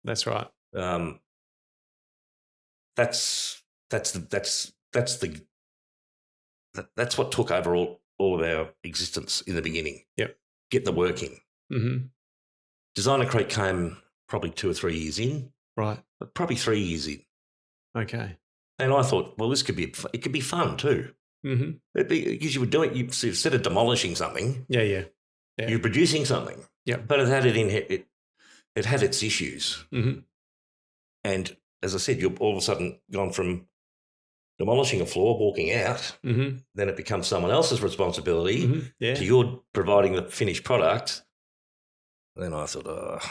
A: That's right.
B: That's what took over all of our existence in the beginning.
A: Yep.
B: Get the work in.
A: Mm-hmm.
B: Designer Creek came probably 2 or 3 years in.
A: Right.
B: But probably 3 years in.
A: Okay.
B: And I thought, well, it could be fun too.
A: Mm-hmm.
B: Because you would do it, instead of demolishing something,
A: yeah.
B: You're producing something.
A: Yeah.
B: But it had its issues.
A: Mm-hmm.
B: And as I said, you've all of a sudden gone from demolishing a floor, walking out,
A: mm-hmm.
B: then it becomes someone else's responsibility
A: mm-hmm.
B: to your providing the finished product. Then I thought,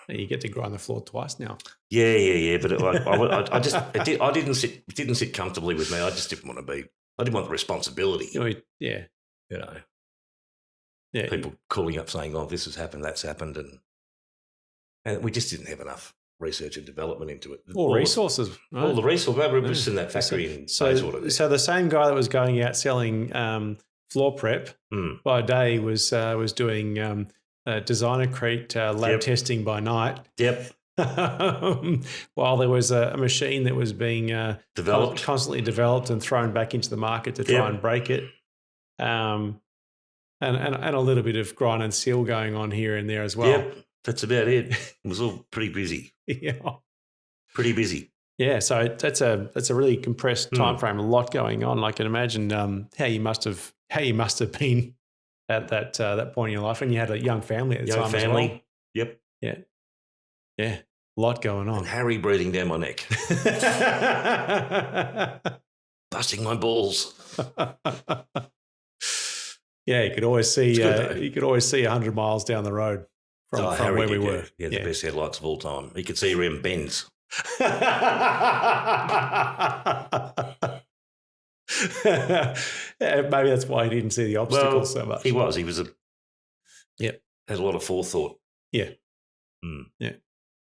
A: you get to grind the floor twice now.
B: Yeah. But it didn't sit comfortably with me. I just didn't want to be. I didn't want the responsibility.
A: Yeah. Yeah.
B: People calling up saying, "Oh, this has happened, that's happened," and we just didn't have enough research and development into it.
A: All resources. Right?
B: All the resources. We were just in that factory in Bayswater.
A: So the same guy that was going out selling floor prep by day was doing Designer Creek lab testing by night.
B: Yep.
A: While there was a machine that was being constantly developed and thrown back into the market to try and break it. And a little bit of grind and seal going on here and there as well.
B: Yep, that's about it. It was all pretty busy.
A: Yeah.
B: Pretty busy.
A: Yeah, so that's a really compressed time frame, a lot going on. I can imagine how you must have been at that point in your life, and you had a young family at the time as well.
B: Yep.
A: Yeah. A lot going on.
B: And Harry breathing down my neck. Busting my balls.
A: Yeah, you could always see 100 miles down the road from where we were.
B: Yeah, the best headlights of all time. You could see around bends.
A: Maybe that's why he didn't see the obstacles so much.
B: He was had a lot of forethought.
A: Yeah.
B: Yeah.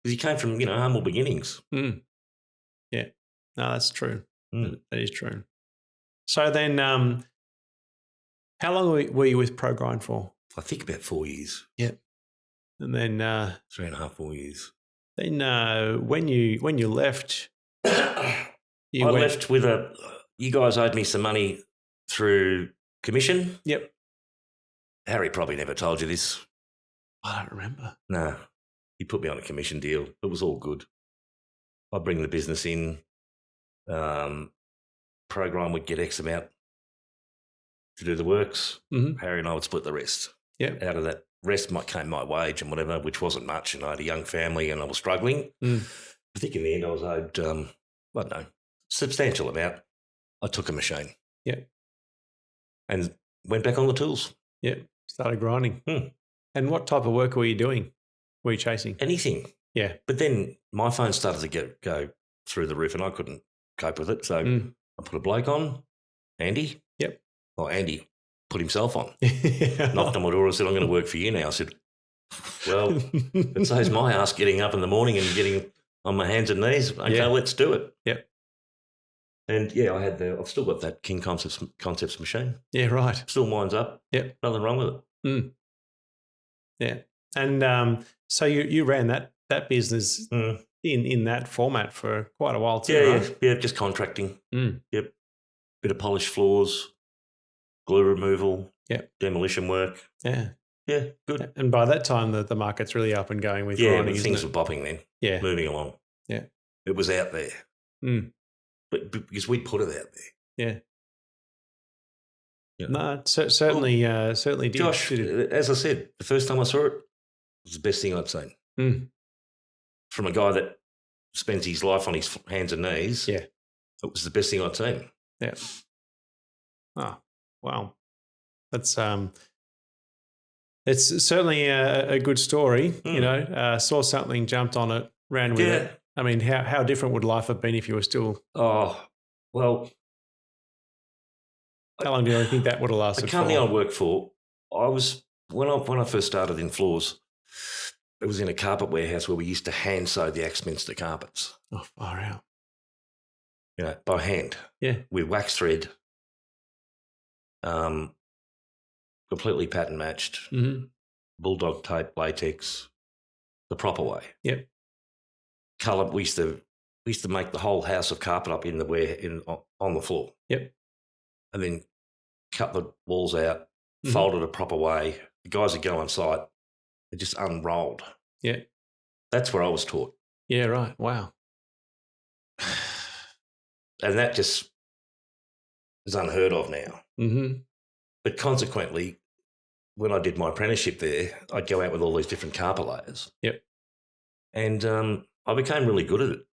B: Because he came from, humble beginnings.
A: Yeah. No, that's true. That is true. So then how long were you with ProGrind for?
B: I think about 4 years.
A: Yep. And then
B: 3.5, 4 years.
A: Then when you left,
B: I left with you guys owed me some money through commission.
A: Yep.
B: Harry probably never told you this.
A: I don't remember.
B: No. He put me on a commission deal. It was all good. I'd bring the business in. ProGrind would get X amount to do the works. Mm-hmm. Harry and I would split the rest.
A: Yep.
B: Out of that rest came my wage and whatever, which wasn't much. And I had a young family and I was struggling. I think in the end I was owed, I don't know, substantial amount. I took a machine.
A: Yep. And
B: went back on the tools.
A: Yep. Started grinding. And what type of work were you doing? Were you chasing?
B: Anything.
A: Yeah.
B: But then my phone started to go through the roof and I couldn't cope with it. So I put a bloke on, Andy.
A: Yep.
B: Well, Andy put himself on. Knocked on my door and said, "I'm going to work for you now." I said, "Well, it saves my ass getting up in the morning and getting on my hands and knees. Okay, let's do it."
A: Yep.
B: And I've still got that King Concepts machine.
A: Yeah, right.
B: Still winds up.
A: Yep.
B: Nothing wrong with it.
A: Yeah. And so you ran that business in that format for quite a while too, right?
B: Yeah, just contracting. Yep. Bit of polished floors, glue removal, demolition work.
A: Yeah.
B: Yeah, good.
A: And by that time, the market's really up and going with grinding,
B: things were bopping then. Yeah. Moving along.
A: Yeah.
B: It was out there. But because we'd put it out there.
A: Yeah. No, certainly did.
B: Josh, as I said, the first time I saw it was the best thing I'd seen. From a guy that spends his life on his hands and knees. Yeah. It was the best thing I'd seen.
A: Yeah. Oh, wow. That's It's certainly a good story.
B: Mm.
A: You know, saw something, jumped on it, ran with it. I mean, how different would life have been if you were still?
B: Oh, well,
A: How long do you think that would have
B: the
A: lasted
B: company
A: for?
B: I worked for, when I first started in floors, it was in a carpet warehouse where we used to hand sew the Axminster carpets,
A: Oh, far out.
B: you know, by hand.
A: Yeah.
B: With wax thread, completely pattern matched,
A: Mm-hmm.
B: bulldog tape, latex, the proper way.
A: Yep.
B: Colour. We used to make the whole house of carpet up in the on the floor.
A: Yep.
B: And then cut the walls out,
A: Mhm.
B: fold it a proper way. The guys would go on site, it just unrolled.
A: Yeah.
B: That's where I was taught.
A: Yeah. Right. Wow.
B: And that just is unheard of now.
A: Mm-hmm.
B: But consequently, when I did my apprenticeship there, I'd go out with all these different carpet layers.
A: Yep.
B: And I became really good at it.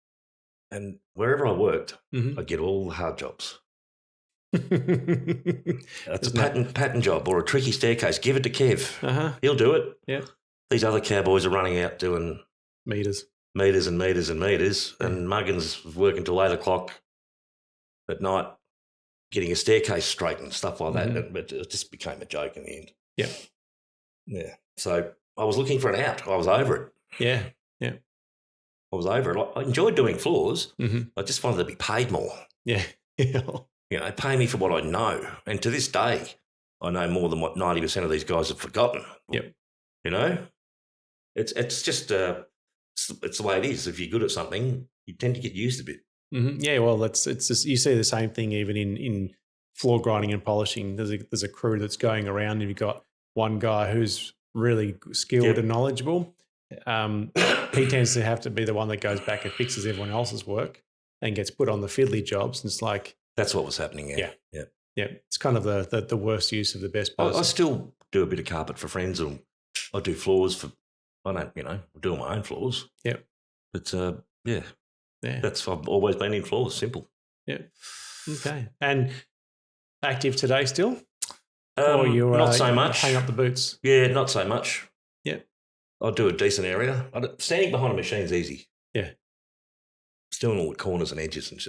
B: And wherever I worked,
A: Mm-hmm.
B: I'd get all the hard jobs. That's
A: Isn't
B: a pattern job or a tricky staircase. Give it to Kev.
A: Uh-huh.
B: He'll do it.
A: Yeah.
B: These other cowboys are running out doing
A: Meters.
B: meters and meters and meters, and Muggins was working till 8 o'clock at night, getting a staircase straight and stuff like that. But it just became a joke in the end.
A: Yeah.
B: Yeah. So I was looking for an out. I was over it.
A: Yeah.
B: I was over it. I enjoyed doing floors.
A: Mm-hmm.
B: I just wanted to be paid more.
A: Yeah.
B: You know, pay me for what I know. And to this day, I know more than what 90% of these guys have forgotten.
A: Yep.
B: You know, it's just it's the way it is. If you're good at something, you tend to get used a bit.
A: Mm-hmm. Yeah. Well, it's just, you see the same thing even in floor grinding and polishing. There's a crew that's going around, and you've got one guy who's really skilled
B: Yep.
A: and knowledgeable. He tends to have to be the one that goes back and fixes everyone else's work and gets put on the fiddly jobs. And it's like,
B: That's what was happening.
A: Yeah.
B: Yeah.
A: yeah, it's kind of the worst use of the best
B: I
A: person.
B: still do a bit of carpet for friends, or I do floors for. I don't, I do all my own floors.
A: Yep.
B: But
A: Yeah.
B: I've always been in floors. Simple.
A: Yeah. Okay. And active today still? Or you're
B: not so much.
A: hang up the boots?
B: Yeah, not so much.
A: Yeah.
B: I'll do a decent area. Standing behind a machine's easy.
A: Yeah.
B: Doing all the corners and edges, and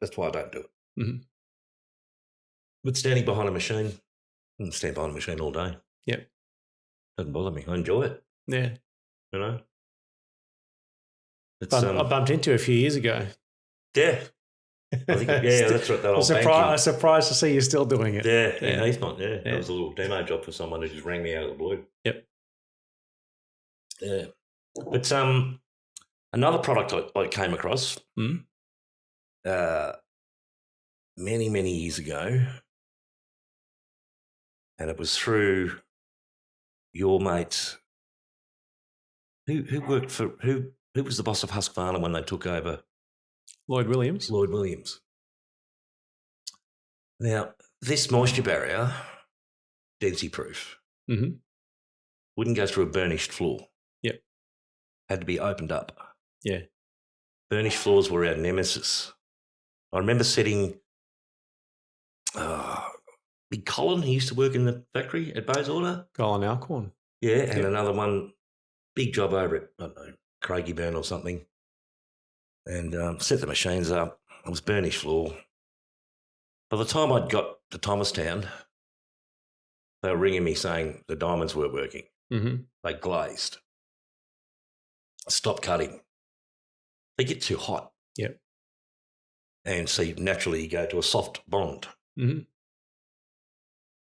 B: that's why I don't do it.
A: Mm-hmm.
B: But standing behind a machine, I can stand behind a machine all day.
A: Yep.
B: Doesn't bother me. I enjoy it.
A: Yeah.
B: You know. It's
A: I bumped into a few years ago.
B: yeah. I think that's right. That
A: I
B: old
A: was surprised to see you still doing it.
B: Yeah,
A: Yeah.
B: in Heathmont. Yeah, that was a little demo job for someone who just rang me out of the blue.
A: Yep.
B: Yeah, but another product I came across
A: Mm.
B: Many years ago, and it was through your mate who worked for who was the boss of Husqvarna when they took over.
A: Lloyd Williams.
B: Lloyd Williams. Now, this moisture barrier, density proof,
A: Mm-hmm.
B: wouldn't go through a burnished floor.
A: Yep.
B: Had to be opened up.
A: Yeah.
B: Burnished floors were our nemesis. I remember setting Big Colin, he used to work in the factory at Bayswater.
A: Colin Alcorn.
B: Yeah, and
A: Yep.
B: another one, big job over at, I don't know, Craigieburn or something. And set the machines up. It was burnished floor. By the time I'd got to Thomastown, they were ringing me saying the diamonds weren't working.
A: Mm-hmm.
B: They glazed. Stop cutting. They get too hot.
A: Yep.
B: And so naturally you go to a soft bond.
A: Mm-hmm.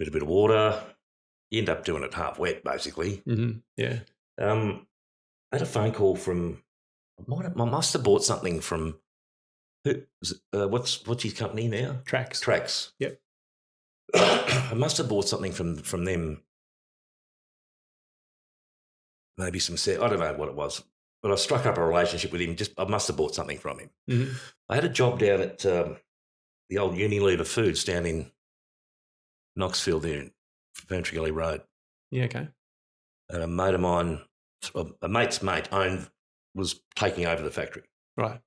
B: With a bit of water. You end up doing it half wet, basically.
A: Mm-hmm. Yeah.
B: I had a phone call from, I must have bought something from, what's his company now?
A: Tracks. Yep.
B: I must have bought something from them. Maybe some set. I don't know what it was, but I struck up a relationship with him. I must have bought something from him.
A: Mm-hmm.
B: I had a job down at the old Unilever Foods down in Knoxfield there in Ferntree Gully Road.
A: Yeah. Okay.
B: And a mate of mine, a mate's mate, was taking over the factory.
A: Right.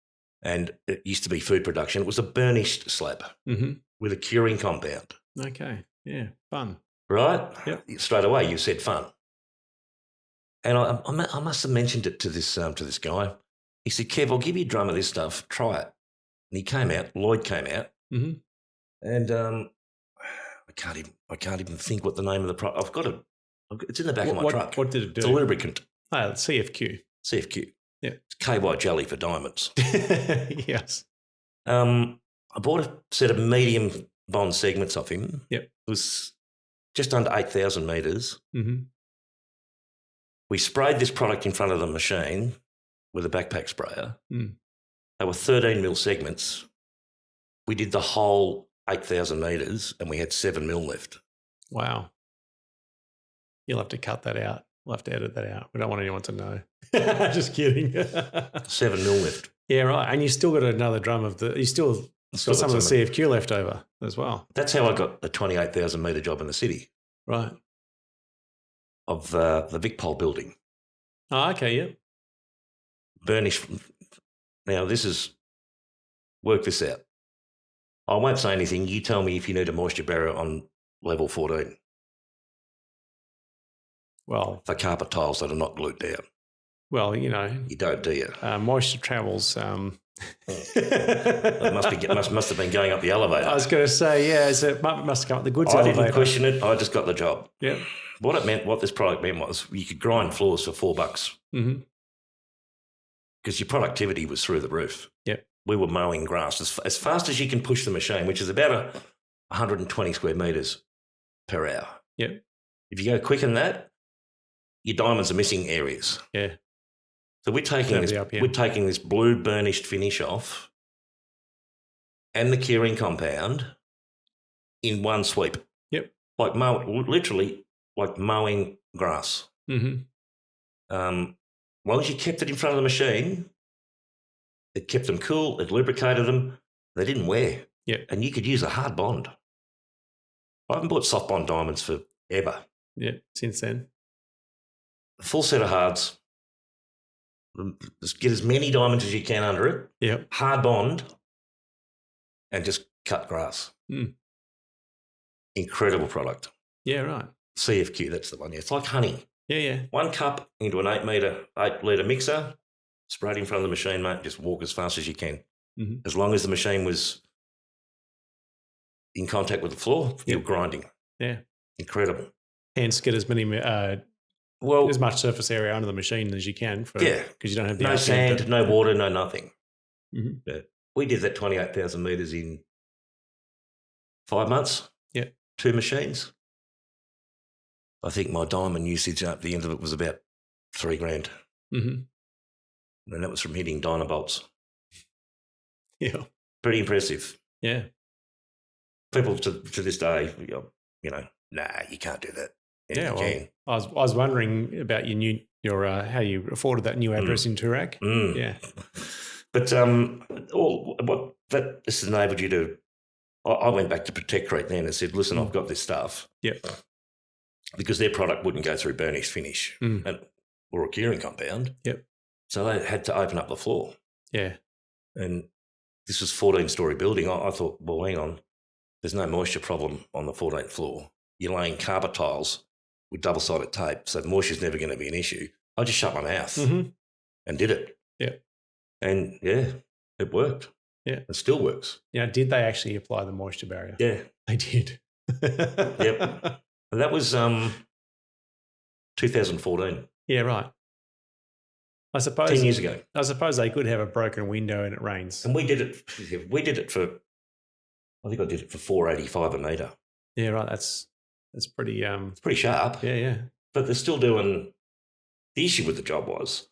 B: And it used to be food production. It was a burnished slab
A: Mm-hmm.
B: with a curing compound.
A: Okay. Yeah. Fun.
B: Right?
A: Yep.
B: Straight away, you said fun. And I must have mentioned it to this guy. He said, Kev, I'll give you a drum of this stuff. Try it. And he came out. Lloyd came out.
A: Mm-hmm.
B: And I can't even think what the name of the product. I've got it. It's in the back of my truck.
A: What did it do?
B: It's a lubricant.
A: Oh, CFQ.
B: CFQ.
A: Yeah.
B: It's KY jelly for diamonds.
A: Yes.
B: I bought a set of medium bond segments off him.
A: Yep.
B: It was just under 8,000 metres.
A: Mm-hmm.
B: We sprayed this product in front of the machine with a backpack sprayer.
A: Mm.
B: They were 13 mil segments. We did the whole 8,000 metres and we had 7 mil left.
A: Wow. You'll have to cut that out. We'll have to edit that out. We don't want anyone to know. Just kidding.
B: 7 mil left.
A: Yeah, right. And you still got another drum of you still got some of the CFQ left over as well.
B: That's how I got a 28,000 metre job in the city.
A: Right.
B: Of the Vicpol building.
A: Oh, okay, yeah.
B: Burnish. Now, work this out. I won't say anything. You tell me if you need a moisture barrier on level 14.
A: Well,
B: for carpet tiles that are not glued down.
A: Well,
B: you don't, do you?
A: Moisture travels.
B: It must have been going up the elevator.
A: I was going to say, yeah, it must have come up the goods elevator.
B: I didn't question it. I just got the job.
A: Yeah.
B: What this product meant was you could grind floors for $4
A: mm-hmm.
B: because your productivity was through the roof.
A: Yeah.
B: We were mowing grass as fast as you can push the machine, which is about 120 square metres per hour.
A: Yeah.
B: If you go quicker than that, your diamonds are missing areas.
A: Yeah.
B: So we're taking this blue burnished finish off and the curing compound in one sweep.
A: Yep.
B: Literally like mowing grass.
A: Mm-hmm.
B: As long as you kept it in front of the machine, it kept them cool, it lubricated them, they didn't wear.
A: Yeah.
B: And you could use a hard bond. I haven't bought soft bond diamonds forever.
A: Yeah, since then.
B: A full set of hards. Just get as many diamonds as you can under it.
A: Yep.
B: Hard bond and just cut grass.
A: Mm.
B: Incredible product.
A: Yeah, right.
B: CFQ, that's the one. Yeah, it's like honey.
A: Yeah, yeah.
B: 1 cup into an 8 litre mixer, sprayed in front of the machine, mate. Just walk as fast as you can.
A: Mm-hmm.
B: As long as the machine was in contact with the floor, you're grinding.
A: Yeah.
B: Incredible.
A: Hence, get as many as much surface area under the machine as you can. Because you don't have
B: no sand, no water, no nothing.
A: Mm-hmm.
B: Yeah. We did that 28,000 metres in 5 months.
A: Yeah. 2
B: machines. I think my diamond usage at the end of it was about $3,000.
A: Mm-hmm.
B: And that was from hitting Dynabolts.
A: Yeah.
B: Pretty impressive.
A: Yeah.
B: People to this day, nah, you can't do that.
A: Yeah, I was wondering about your how you afforded that new address in Toorak.
B: Mm.
A: Yeah.
B: But what that this enabled you to, I went back to Techtalk then and said, listen, I've got this stuff.
A: Yeah.
B: Because their product wouldn't go through burnish finish or a curing compound.
A: Yep.
B: So they had to open up the floor.
A: Yeah.
B: And this was 14-storey building. I thought, well, hang on, there's no moisture problem on the 14th floor. You're laying carpet tiles with double-sided tape, so moisture's never going to be an issue. I just shut my mouth and did it.
A: Yeah. And,
B: it worked.
A: Yeah.
B: It still works.
A: Yeah. Did they actually apply the moisture barrier?
B: Yeah.
A: They did.
B: Yep. And that was 2014.
A: Yeah, right. I suppose
B: 10 years ago.
A: I suppose they could have a broken window and it rains.
B: And we did it for, I think I did it for $4.85 a metre.
A: Yeah, right. That's pretty.
B: It's pretty sharp.
A: Yeah, yeah.
B: But they're still doing. The issue with the job was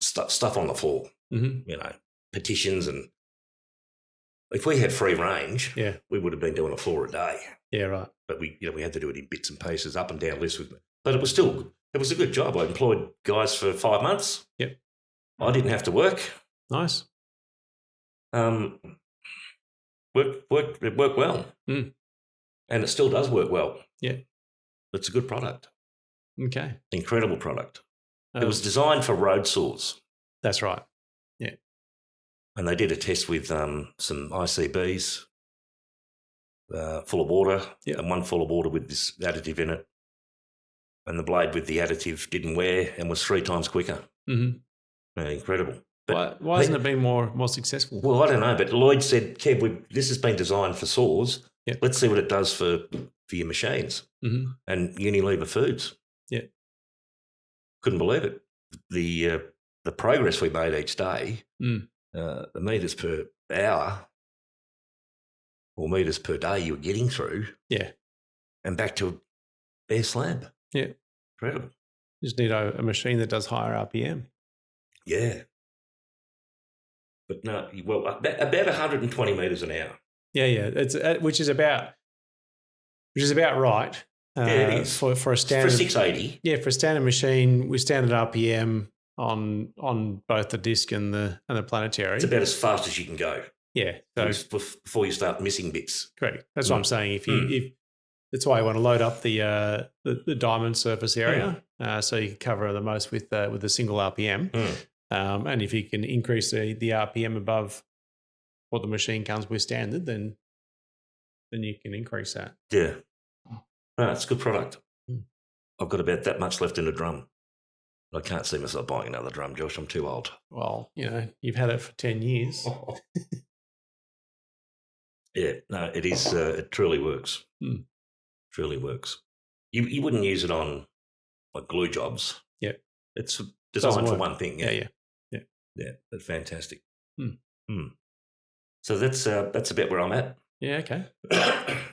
B: stuff on the floor.
A: Mm-hmm.
B: Petitions, and if we had free range, we would have been doing a floor a day.
A: Yeah, right.
B: But we had to do it in bits and pieces, up and down lifts with me. But it was a good job. I employed guys for 5 months.
A: Yep.
B: I didn't have to work.
A: Nice.
B: It worked well.
A: Mm.
B: And it still does work well.
A: Yeah.
B: It's a good product.
A: Okay.
B: Incredible product. It was designed for road saws.
A: That's right. Yeah.
B: And they did a test with some ICBs full of water and one full of water with this additive in it. and the blade with the additive didn't wear and was 3 times quicker.
A: Mm-hmm.
B: Incredible. But
A: why hasn't it been more successful?
B: Well, I don't know, but Lloyd said, Kev, this has been designed for saws.
A: Yep.
B: Let's see what it does for your machines.
A: Mm-hmm.
B: And Unilever Foods.
A: Yeah.
B: Couldn't believe it. The progress we made each day, the metres per hour or metres per day you were getting through.
A: Yeah.
B: And back to a bare slab.
A: Yeah.
B: Incredible.
A: Just need a machine that does higher RPM.
B: Yeah. But no, well, about 120 metres an hour.
A: Yeah, it's which is about right.
B: Yeah, it is
A: for a standard
B: for 680.
A: Yeah, for a standard machine with standard RPM on both the disc and the planetary.
B: It's about as fast as you can go.
A: Yeah, so
B: before you start missing bits.
A: Correct. That's what I'm saying. If that's why I want to load up the diamond surface area, so you can cover the most with a single RPM. And if you can increase the RPM above what the machine comes with standard, then you can increase that.
B: Yeah. No, it's a good product. I've got about that much left in the drum. I can't see myself buying another drum, Josh. I'm too old.
A: Well, you've had it for 10 years.
B: Yeah, no, it is. It truly works. Truly works. You wouldn't use it on like glue jobs.
A: Yeah.
B: It's designed for one thing.
A: Yeah.
B: That's fantastic. So that's about where I'm at.
A: Yeah, okay.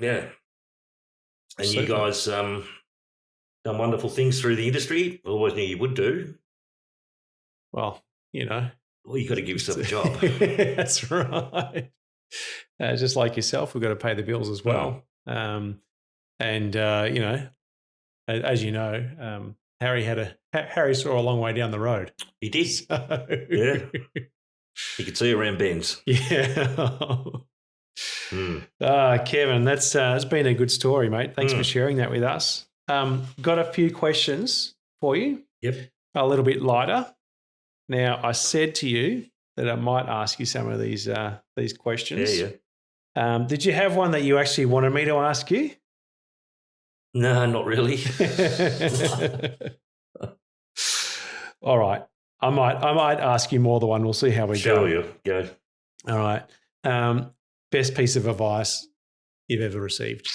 B: Yeah. And
A: Super.
B: you guys done wonderful things through the industry. Always knew you would do.
A: Well,
B: Well, you got to give yourself a job.
A: That's right. Just like yourself, we've got to pay the bills as well. As you know, Harry saw a long way down the road.
B: He did.
A: So.
B: Yeah. You could see around bends.
A: Yeah. Kevin, that's it's been a good story, mate. Thanks for sharing that with us. Got a few questions for you.
B: Yep.
A: A little bit lighter. Now, I said to you that I might ask you some of these questions.
B: Yeah.
A: Did you have one that you actually wanted me to ask you?
B: No, not really.
A: All right. I might ask you more than one. We'll see how we go.
B: Sure, you go.
A: All right. Best piece of advice you've ever received?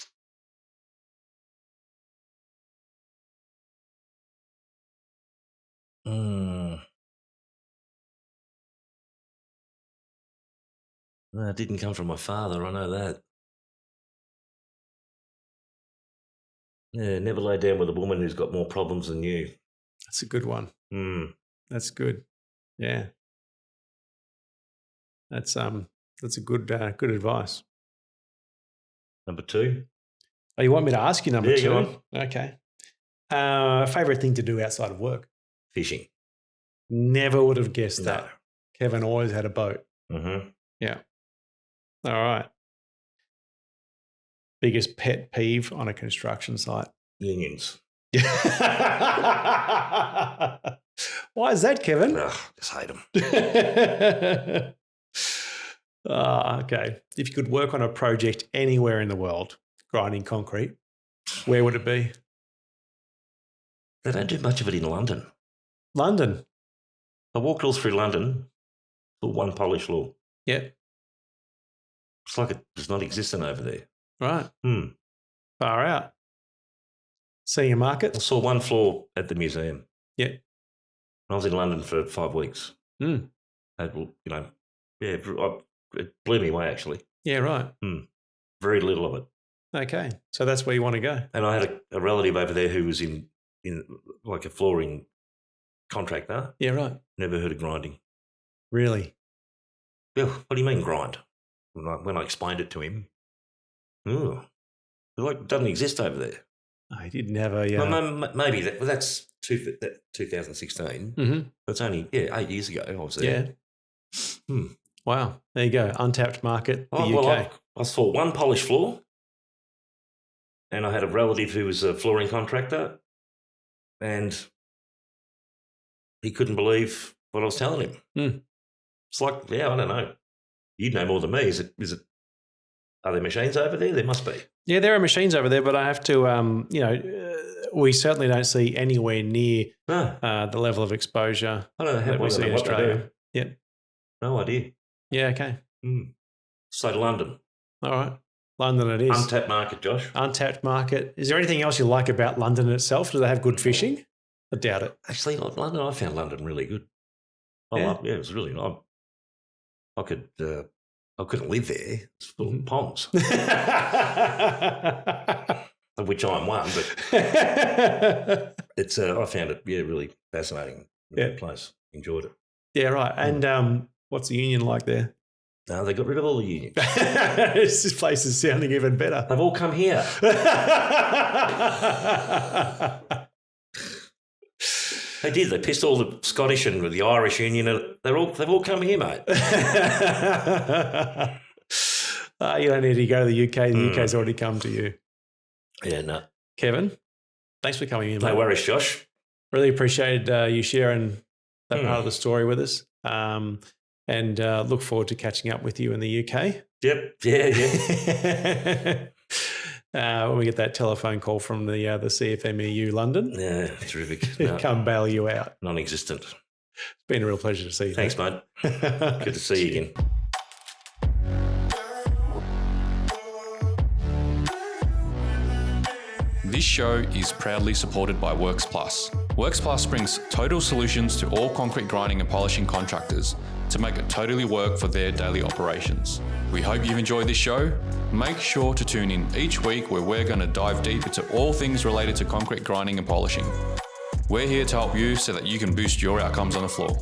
B: No, it didn't come from my father. I know that. Yeah, never lay down with a woman who's got more problems than you.
A: That's a good one. That's good. Yeah. That's a good advice.
B: Number 2.
A: Oh, you want me to ask you number 2?
B: Go on.
A: Okay. Favorite thing to do outside of work?
B: Fishing.
A: Never would have guessed that. Kevin always had a boat.
B: Mm-hmm.
A: Yeah. All right. Biggest pet peeve on a construction site?
B: Unions.
A: Why is that, Kevin?
B: Ugh, just hate them.
A: Okay. If you could work on a project anywhere in the world, grinding concrete, where would it be?
B: They don't do much of it in London.
A: London?
B: I walked all through London, saw one polished floor.
A: Yeah.
B: It's like it does not exist over there.
A: Right. Far out. Seeing a market?
B: I saw one floor at the museum.
A: Yeah.
B: I was in London for 5 weeks. It blew me away, actually.
A: Yeah, right.
B: Very little of it.
A: Okay. So that's where you want to go.
B: And I had a relative over there who was in like a flooring contractor.
A: Yeah, right.
B: Never heard of grinding.
A: Really?
B: Yeah, what do you mean grind? When I explained it to him, it doesn't exist over there.
A: I didn't have a...
B: Well, maybe that's 2016.
A: Mm-hmm.
B: That's only 8 years ago. I was there.
A: Yeah. Wow. There you go. Untapped market, the UK.
B: Well, I saw one polished floor, and I had a relative who was a flooring contractor, and he couldn't believe what I was telling him. It's like, I don't know. You'd know more than me. Is it Are there machines over there? There must be.
A: Yeah, there are machines over there, but I have to, we certainly don't see anywhere near the level of exposure
B: I don't know
A: that we see in Australia. Yeah.
B: No idea.
A: Yeah, okay.
B: So London.
A: All right. London it is.
B: Untapped market, Josh.
A: Untapped market. Is there anything else you like about London itself? Do they have good fishing? I doubt it.
B: Actually, London, I found London really good. It was really nice. I couldn't live there. It's full of ponds. Of which I'm one, but it's I found it really fascinating. Really place. Enjoyed it.
A: Yeah, right. And what's the union like there?
B: No, they got rid of all the unions.
A: This place is sounding even better.
B: They've all come here. They did. They pissed all the Scottish and the Irish union. They've all come here, mate.
A: You don't need to go to the UK. The UK's already come to you.
B: Yeah, no.
A: Kevin, thanks for coming in, mate.
B: No worries, Josh.
A: Really appreciated you sharing that part of the story with us. And look forward to catching up with you in the UK.
B: Yep. Yeah.
A: When we get that telephone call from the CFMEU London.
B: Yeah, terrific. No,
A: come bail you out.
B: Non-existent.
A: It's been a real pleasure to see you.
B: Thanks, mate. Good to see you again.
C: This show is proudly supported by Works Plus. Works Plus brings total solutions to all concrete grinding and polishing contractors to make it totally work for their daily operations. We hope you've enjoyed this show. Make sure to tune in each week where we're going to dive deep into all things related to concrete grinding and polishing. We're here to help you so that you can boost your outcomes on the floor.